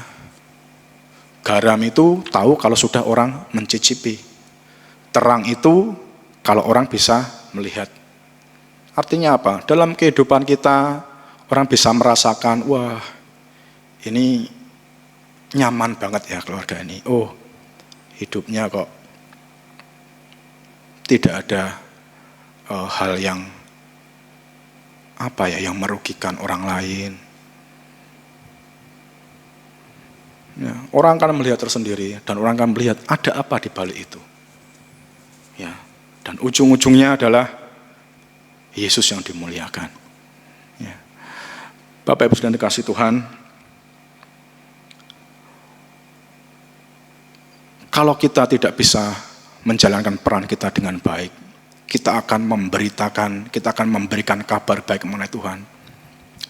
Garam itu tahu kalau sudah orang mencicipi. Terang itu kalau orang bisa melihat. Artinya apa? Dalam kehidupan kita orang bisa merasakan, wah ini nyaman banget ya keluarga ini. Oh, hidupnya kok tidak ada hal yang yang merugikan orang lain. Ya, orang akan melihat tersendiri dan orang akan melihat ada apa di balik itu. Ya, dan ujung-ujungnya adalah Yesus yang dimuliakan. Ya. Bapak Ibu sekalian dikasih Tuhan, kalau kita tidak bisa menjalankan peran kita dengan baik, kita akan memberikan kabar baik mengenai Tuhan.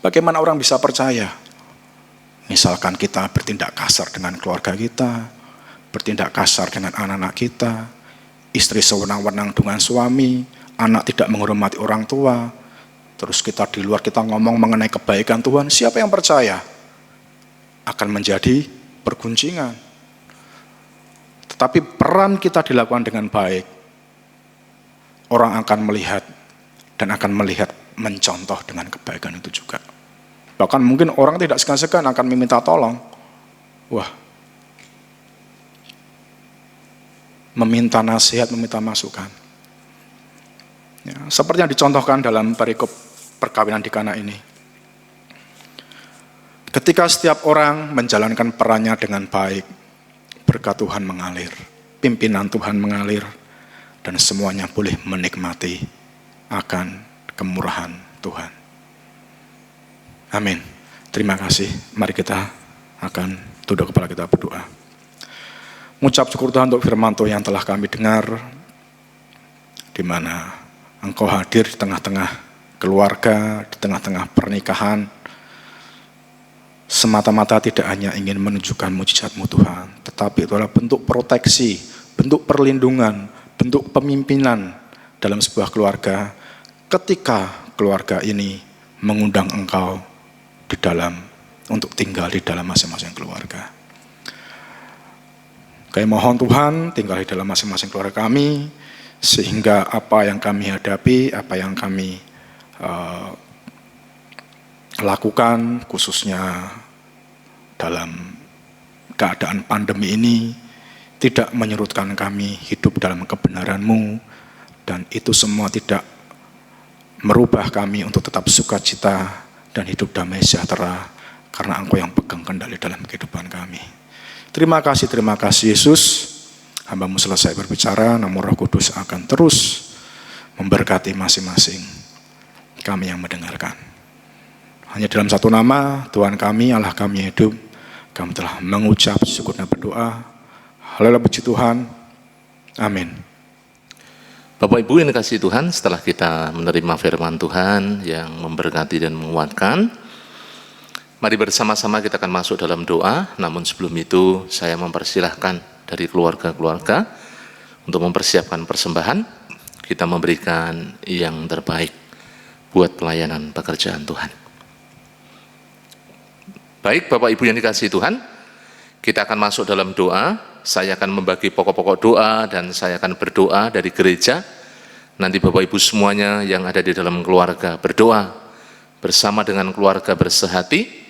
Bagaimana orang bisa percaya? Misalkan kita bertindak kasar dengan keluarga kita, bertindak kasar dengan anak-anak kita, istri sewenang-wenang dengan suami, anak tidak menghormati orang tua, terus kita di luar kita ngomong mengenai kebaikan Tuhan, siapa yang percaya? Akan menjadi perguncingan. Tetapi peran kita dilakukan dengan baik, orang akan melihat dan akan melihat mencontoh dengan kebaikan itu juga. Bahkan mungkin orang tidak segan-segan akan meminta tolong. Wah, meminta nasihat, meminta masukan. Ya, seperti yang dicontohkan dalam perikop perkawinan di Kana ini. Ketika setiap orang menjalankan perannya dengan baik, berkat Tuhan mengalir, pimpinan Tuhan mengalir, dan semuanya boleh menikmati akan kemurahan Tuhan. Amin. Terima kasih. Mari kita akan tunduk kepala kita berdoa. Mengucap syukur Tuhan untuk firman Tuhan yang telah kami dengar, di mana Engkau hadir di tengah-tengah keluarga, di tengah-tengah pernikahan, semata-mata tidak hanya ingin menunjukkan mujizat-Mu Tuhan, tetapi itu adalah bentuk proteksi, bentuk perlindungan, bentuk pemimpinan dalam sebuah keluarga, ketika keluarga ini mengundang Engkau di dalam, untuk tinggal di dalam masing-masing keluarga. Kami mohon Tuhan tinggal di dalam masing-masing keluarga kami, sehingga apa yang kami hadapi, apa yang kami lakukan, khususnya dalam keadaan pandemi ini, tidak menyurutkan kami hidup dalam kebenaran-Mu, dan itu semua tidak merubah kami untuk tetap sukacita dan hidup damai sejahtera, karena Engkau yang pegang kendali dalam kehidupan kami. Terima kasih Yesus. Hamba-Mu selesai berbicara, namun Roh Kudus akan terus memberkati masing-masing kami yang mendengarkan. Hanya dalam satu nama, Tuhan kami, Allah kami yang hidup, kami telah mengucap syukur dan berdoa. Haleluya, puji Tuhan. Amin. Bapak Ibu yang dikasihi Tuhan, setelah kita menerima firman Tuhan yang memberkati dan menguatkan, mari bersama-sama kita akan masuk dalam doa. Namun sebelum itu saya mempersilahkan dari keluarga-keluarga untuk mempersiapkan persembahan. Kita memberikan yang terbaik buat pelayanan pekerjaan Tuhan. Baik Bapak Ibu yang dikasihi Tuhan, kita akan masuk dalam doa. Saya akan membagi pokok-pokok doa dan saya akan berdoa dari gereja. Nanti Bapak Ibu semuanya yang ada di dalam keluarga berdoa bersama dengan keluarga bersehati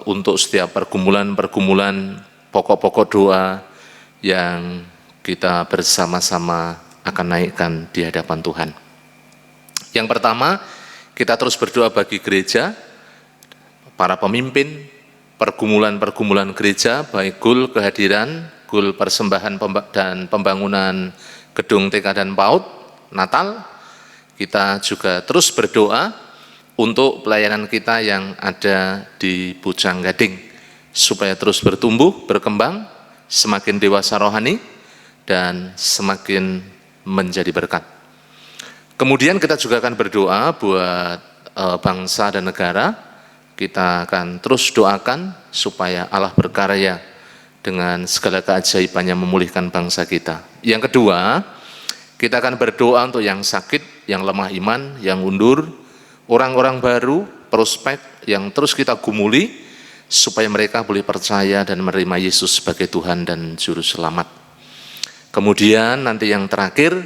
untuk setiap pergumulan-pergumulan, pokok-pokok doa yang kita bersama-sama akan naikkan di hadapan Tuhan. Yang pertama, kita terus berdoa bagi gereja, para pemimpin, pergumulan-pergumulan gereja, baik GUL kehadiran, GUL persembahan dan pembangunan gedung TK dan PAUD, Natal. Kita juga terus berdoa untuk pelayanan kita yang ada di Bujang Gading, supaya terus bertumbuh, berkembang, semakin dewasa rohani, dan semakin menjadi berkat. Kemudian kita juga akan berdoa buat bangsa dan negara. Kita akan terus doakan supaya Allah berkarya dengan segala keajaibannya memulihkan bangsa kita. Yang kedua, kita akan berdoa untuk yang sakit, yang lemah iman, yang undur, orang-orang baru, prospek yang terus kita gumuli, supaya mereka boleh percaya dan menerima Yesus sebagai Tuhan dan Juru Selamat. Kemudian nanti yang terakhir,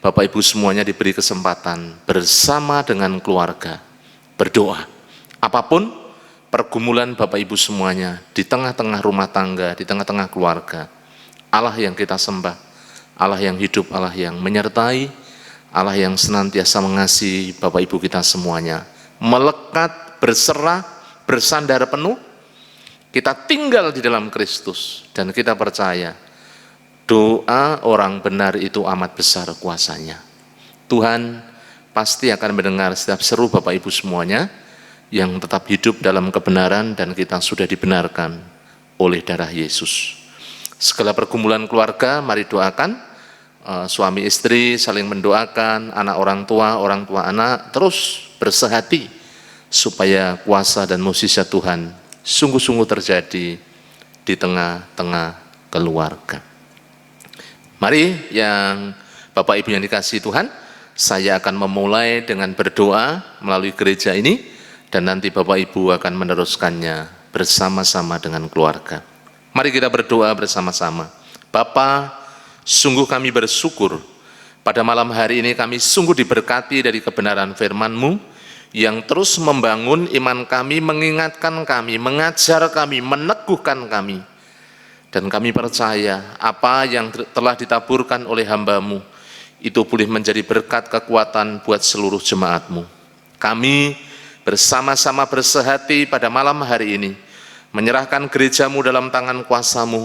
Bapak Ibu semuanya diberi kesempatan bersama dengan keluarga berdoa. Apapun pergumulan Bapak Ibu semuanya, di tengah-tengah rumah tangga, di tengah-tengah keluarga, Allah yang kita sembah, Allah yang hidup, Allah yang menyertai, Allah yang senantiasa mengasihi Bapak Ibu kita semuanya, melekat, berserah, bersandar penuh, kita tinggal di dalam Kristus, dan kita percaya, doa orang benar itu amat besar kuasanya. Tuhan pasti akan mendengar setiap seru Bapak Ibu semuanya, yang tetap hidup dalam kebenaran, dan kita sudah dibenarkan oleh darah Yesus. Segala pergumulan keluarga, mari doakan. Suami istri saling mendoakan, anak orang tua anak, terus bersehati supaya kuasa dan mukjizat Tuhan sungguh-sungguh terjadi di tengah-tengah keluarga. Mari yang Bapak Ibu yang dikasihi Tuhan, Saya akan memulai dengan berdoa melalui gereja ini, dan nanti Bapak Ibu akan meneruskannya bersama-sama dengan keluarga. Mari kita berdoa bersama-sama. Bapa, sungguh kami bersyukur pada malam hari ini kami sungguh diberkati dari kebenaran firman-Mu yang terus membangun iman kami, mengingatkan kami, mengajar kami, meneguhkan kami. Dan kami percaya apa yang telah ditaburkan oleh hamba-Mu itu boleh menjadi berkat kekuatan buat seluruh jemaat-Mu. Kami bersama-sama bersehati pada malam hari ini, menyerahkan gereja-Mu dalam tangan kuasa-Mu.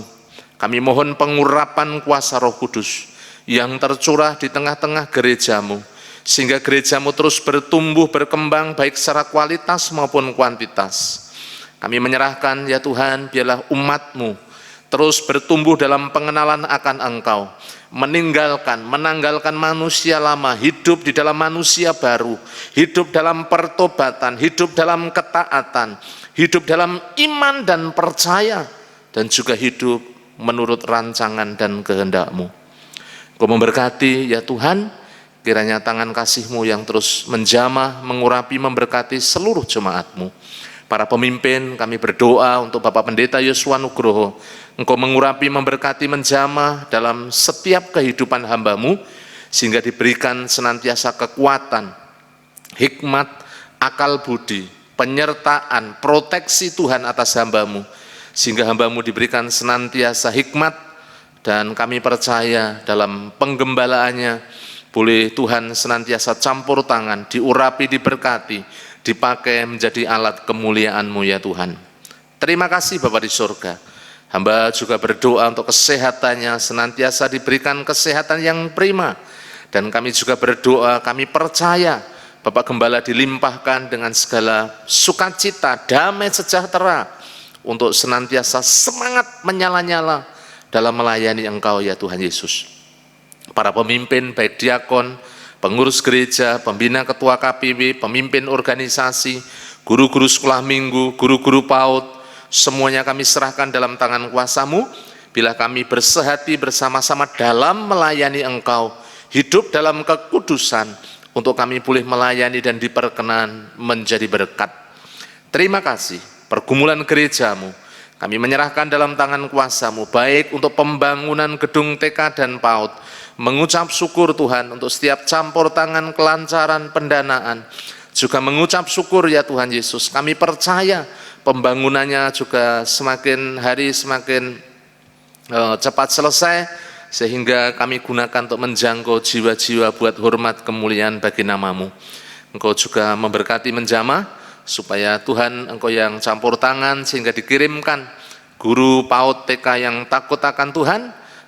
Kami mohon pengurapan kuasa Roh Kudus yang tercurah di tengah-tengah gereja-Mu, sehingga gereja-Mu terus bertumbuh, berkembang, baik secara kualitas maupun kuantitas. Kami menyerahkan, ya Tuhan, biarlah umat-Mu terus bertumbuh dalam pengenalan akan Engkau, menanggalkan manusia lama, hidup di dalam manusia baru, hidup dalam pertobatan, hidup dalam ketaatan, hidup dalam iman dan percaya, dan juga hidup menurut rancangan dan kehendak-Mu. Kau memberkati, ya Tuhan, kiranya tangan kasih-Mu yang terus menjamah, mengurapi, memberkati seluruh jemaat-Mu. Para pemimpin, kami berdoa untuk Bapak Pendeta Yosua Nugroho, Engkau mengurapi, memberkati, menjamah dalam setiap kehidupan hamba-Mu, sehingga diberikan senantiasa kekuatan, hikmat, akal budi, penyertaan, proteksi Tuhan atas hamba-Mu, sehingga hamba-Mu diberikan senantiasa hikmat, dan kami percaya dalam penggembalaannya, boleh Tuhan senantiasa campur tangan, diurapi, diberkati, dipakai menjadi alat kemuliaan-Mu, ya Tuhan. Terima kasih Bapa di surga. Hamba juga berdoa untuk kesehatannya, senantiasa diberikan kesehatan yang prima. Dan kami juga berdoa, kami percaya Bapak Gembala dilimpahkan dengan segala sukacita, damai sejahtera, untuk senantiasa semangat menyala-nyala dalam melayani Engkau, ya Tuhan Yesus. Para pemimpin, baik diakon, pengurus gereja, pembina ketua KPW, pemimpin organisasi, guru-guru sekolah minggu, guru-guru PAUD, semuanya kami serahkan dalam tangan kuasa-Mu, bila kami bersehati bersama-sama dalam melayani Engkau, hidup dalam kekudusan, untuk kami boleh melayani dan diperkenan menjadi berkat. Terima kasih, pergumulan gereja-Mu, kami menyerahkan dalam tangan kuasa-Mu, baik untuk pembangunan gedung TK dan PAUD, mengucap syukur Tuhan untuk setiap campur tangan, kelancaran, pendanaan, juga mengucap syukur, ya Tuhan Yesus, kami percaya pembangunannya juga semakin hari semakin cepat selesai, sehingga kami gunakan untuk menjangkau jiwa-jiwa buat hormat kemuliaan bagi nama-Mu. Engkau juga memberkati menjamah, supaya Tuhan Engkau yang campur tangan, sehingga dikirimkan guru PAUD TK yang takut akan Tuhan,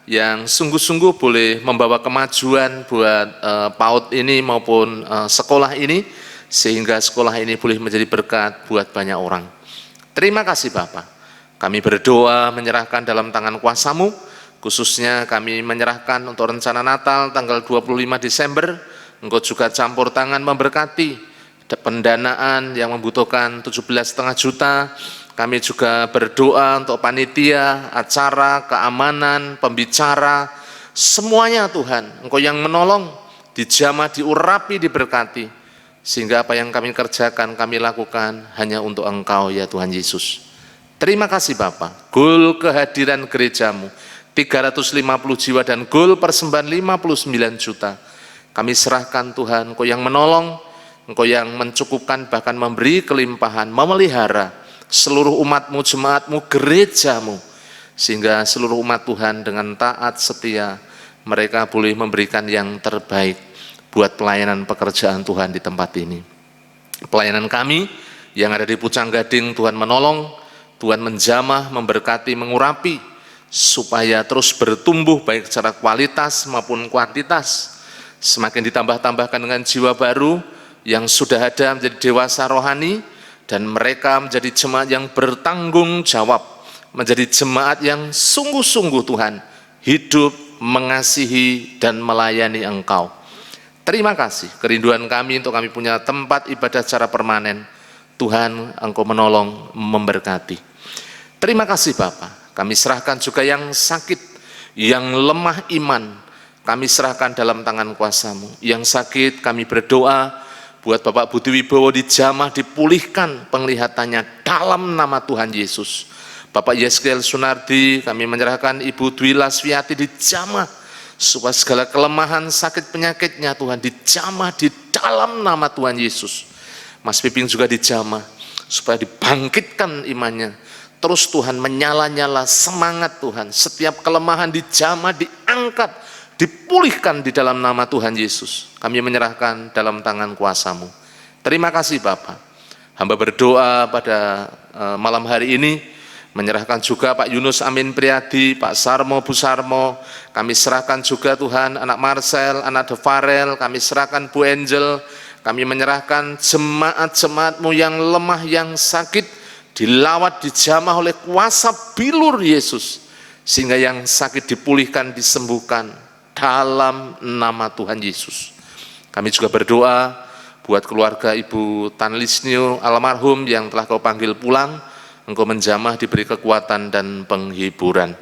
yang sungguh-sungguh boleh membawa kemajuan buat PAUD ini maupun sekolah ini, sehingga sekolah ini boleh menjadi berkat buat banyak orang. Terima kasih Bapa. Kami berdoa menyerahkan dalam tangan kuasa-Mu, khususnya kami menyerahkan untuk rencana Natal tanggal 25 Desember, Engkau juga campur tangan memberkati pendanaan yang membutuhkan 17,5 juta. Kami juga berdoa untuk panitia, acara, keamanan, pembicara, semuanya Tuhan, Engkau yang menolong, dijamah, diurapi, diberkati, sehingga apa yang kami kerjakan, kami lakukan hanya untuk Engkau, ya Tuhan Yesus. Terima kasih Bapa. Goal kehadiran gereja-Mu 350 jiwa dan goal persembahan 59 juta. Kami serahkan Tuhan, Engkau yang menolong, Engkau yang mencukupkan, bahkan memberi kelimpahan, memelihara seluruh umat-Mu, jemaat-Mu, gereja-Mu, sehingga seluruh umat Tuhan dengan taat setia, mereka boleh memberikan yang terbaik buat pelayanan pekerjaan Tuhan di tempat ini. Pelayanan kami yang ada di Pucang Gading, Tuhan menolong, Tuhan menjamah, memberkati, mengurapi, supaya terus bertumbuh baik secara kualitas maupun kuantitas, semakin ditambah-tambahkan dengan jiwa baru yang sudah ada menjadi dewasa rohani, dan mereka menjadi jemaat yang bertanggung jawab, menjadi jemaat yang sungguh-sungguh Tuhan, hidup, mengasihi, dan melayani Engkau. Terima kasih, kerinduan kami untuk kami punya tempat ibadah secara permanen. Tuhan, Engkau menolong, memberkati. Terima kasih Bapa. Kami serahkan juga yang sakit, yang lemah iman, kami serahkan dalam tangan kuasa-Mu. Yang sakit kami berdoa buat Bapak Budi Wibowo dijamah, dipulihkan penglihatannya dalam nama Tuhan Yesus. Bapak Yeskel Sunardi kami menyerahkan, Ibu Dwi Lasviati dijamah, supaya segala kelemahan sakit penyakitnya Tuhan dijamah di dalam nama Tuhan Yesus. Mas Piping juga dijamah, supaya dibangkitkan imannya. Terus Tuhan menyala-nyala semangat Tuhan. Setiap kelemahan dijamah, diangkat, dipulihkan di dalam nama Tuhan Yesus. Kami menyerahkan dalam tangan kuasa-Mu. Terima kasih Bapak. Hamba berdoa pada malam hari ini, menyerahkan juga Pak Yunus Amin Priyadi, Pak Sarmo Bu Sarmo. Kami serahkan juga Tuhan anak Marcel, anak Devarel. Kami serahkan Bu Angel. Kami menyerahkan jemaat-jemaat-Mu yang lemah, yang sakit, dilawat, dijamah oleh kuasa bilur Yesus, sehingga yang sakit dipulihkan, disembuhkan dalam nama Tuhan Yesus. Kami juga berdoa buat keluarga Ibu Tan Lisnio almarhum yang telah Kau panggil pulang. Engkau menjamah, diberi kekuatan dan penghiburan.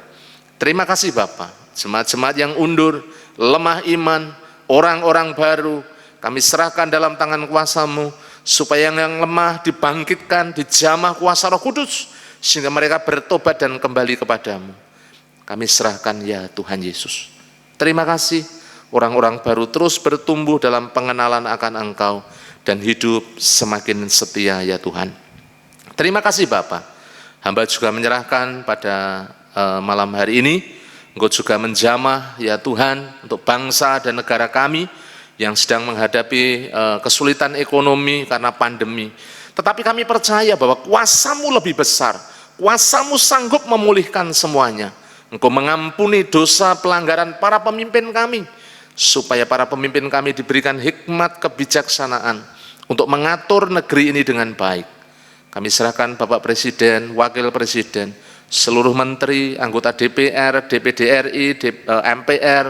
Terima kasih Bapak. Jemaat-jemaat yang undur, lemah iman, orang-orang baru, kami serahkan dalam tangan kuasa-Mu, supaya yang lemah dibangkitkan, dijamah kuasa Roh Kudus, sehingga mereka bertobat dan kembali kepadamu. Kami serahkan ya Tuhan Yesus. Terima kasih, orang-orang baru terus bertumbuh dalam pengenalan akan Engkau, dan hidup semakin setia ya Tuhan. Terima kasih Bapak. Hamba juga menyerahkan pada malam hari ini, Engkau juga menjamah ya Tuhan untuk bangsa dan negara kami yang sedang menghadapi kesulitan ekonomi karena pandemi. Tetapi kami percaya bahwa kuasa-Mu lebih besar, kuasa-Mu sanggup memulihkan semuanya. Engkau mengampuni dosa pelanggaran para pemimpin kami, supaya para pemimpin kami diberikan hikmat kebijaksanaan untuk mengatur negeri ini dengan baik. Kami serahkan Bapak Presiden, Wakil Presiden, seluruh menteri, anggota DPR, DPD RI, MPR,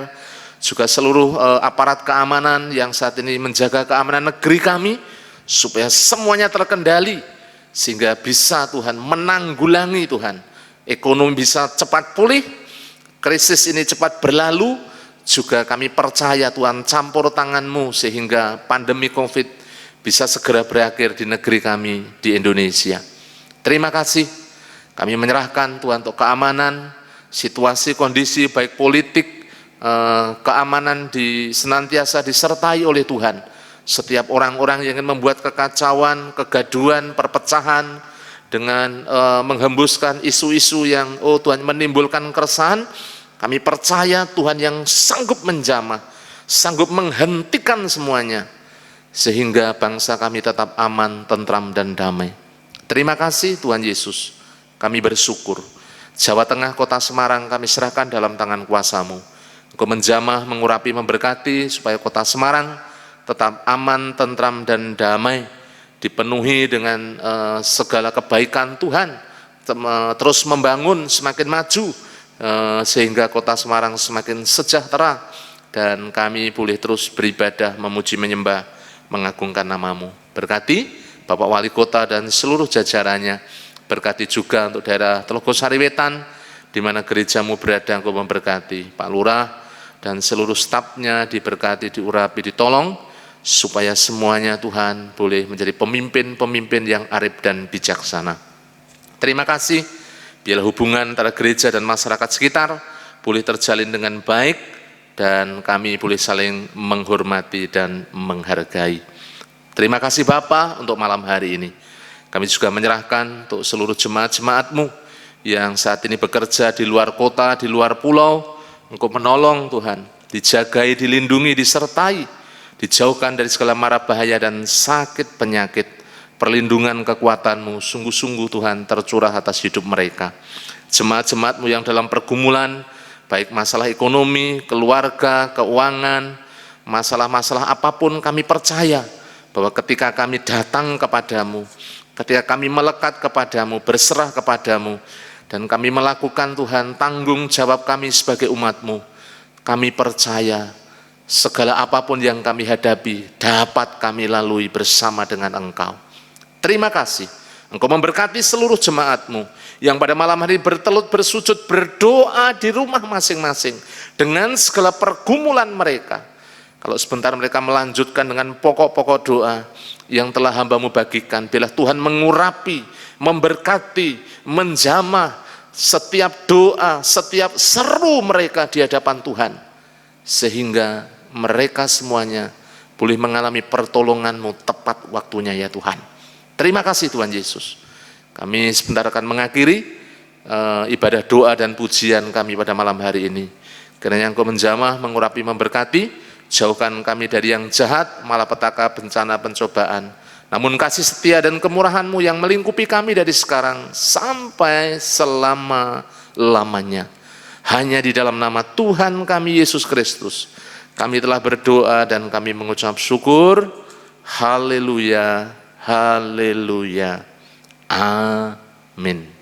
juga seluruh aparat keamanan yang saat ini menjaga keamanan negeri kami, supaya semuanya terkendali, sehingga bisa Tuhan menanggulangi Tuhan. Ekonomi bisa cepat pulih, krisis ini cepat berlalu. Juga kami percaya Tuhan campur tangan-Mu, sehingga pandemi COVID bisa segera berakhir di negeri kami di Indonesia. Terima kasih. Kami menyerahkan Tuhan untuk keamanan, situasi kondisi baik politik, keamanan senantiasa disertai oleh Tuhan. Setiap orang-orang yang ingin membuat kekacauan, kegaduhan, perpecahan, dengan menghembuskan isu-isu yang Tuhan menimbulkan keresahan, kami percaya Tuhan yang sanggup menjamah, sanggup menghentikan semuanya, sehingga bangsa kami tetap aman, tentram, dan damai. Terima kasih Tuhan Yesus. Kami bersyukur. Jawa Tengah, Kota Semarang kami serahkan dalam tangan kuasa-Mu. Engkau menjamah, mengurapi, memberkati, supaya Kota Semarang tetap aman, tentram, dan damai, dipenuhi dengan segala kebaikan Tuhan, terus membangun, semakin maju, sehingga Kota Semarang semakin sejahtera, dan kami boleh terus beribadah, memuji, menyembah, mengagungkan nama-Mu. Berkati Bapak Wali Kota dan seluruh jajarannya, berkati juga untuk daerah Telogosari Wetan, di mana gereja-Mu berada. Engkau memberkati Pak Lurah dan seluruh stafnya, diberkati, diurapi, ditolong, supaya semuanya Tuhan boleh menjadi pemimpin-pemimpin yang arif dan bijaksana. Terima kasih. Biarlah hubungan antara gereja dan masyarakat sekitar boleh terjalin dengan baik, dan kami boleh saling menghormati dan menghargai. Terima kasih Bapa untuk malam hari ini. Kami juga menyerahkan untuk seluruh jemaat-jemaat-Mu yang saat ini bekerja di luar kota, di luar pulau. Engkau menolong Tuhan, dijagai, dilindungi, disertai, dijauhkan dari segala mara bahaya dan sakit penyakit. Perlindungan kekuatan-Mu sungguh-sungguh Tuhan tercurah atas hidup mereka. Jemaat-jemaat-Mu yang dalam pergumulan, baik masalah ekonomi, keluarga, keuangan, masalah-masalah apapun, kami percaya bahwa ketika kami datang kepadamu, ketika kami melekat kepadamu, berserah kepadamu, dan kami melakukan Tuhan tanggung jawab kami sebagai umat-Mu, kami percaya segala apapun yang kami hadapi dapat kami lalui bersama dengan Engkau. Terima kasih. Engkau memberkati seluruh jemaat-Mu yang pada malam hari bertelut bersujud berdoa di rumah masing-masing dengan segala pergumulan mereka. Kalau sebentar mereka melanjutkan dengan pokok-pokok doa yang telah hamba-Mu bagikan, biarlah Tuhan mengurapi, memberkati, menjamah setiap doa, setiap seru mereka di hadapan Tuhan, sehingga mereka semuanya boleh mengalami pertolongan-Mu tepat waktunya ya Tuhan. Terima kasih Tuhan Yesus. Kami sebentar akan mengakhiri ibadah doa dan pujian kami pada malam hari ini. Kiranya Engkau menjamah, mengurapi, memberkati, jauhkan kami dari yang jahat, malapetaka, bencana, pencobaan. Namun kasih setia dan kemurahan-Mu yang melingkupi kami dari sekarang sampai selama-lamanya. Hanya di dalam nama Tuhan kami Yesus Kristus kami telah berdoa dan kami mengucap syukur. Haleluya. Haleluya. Amin.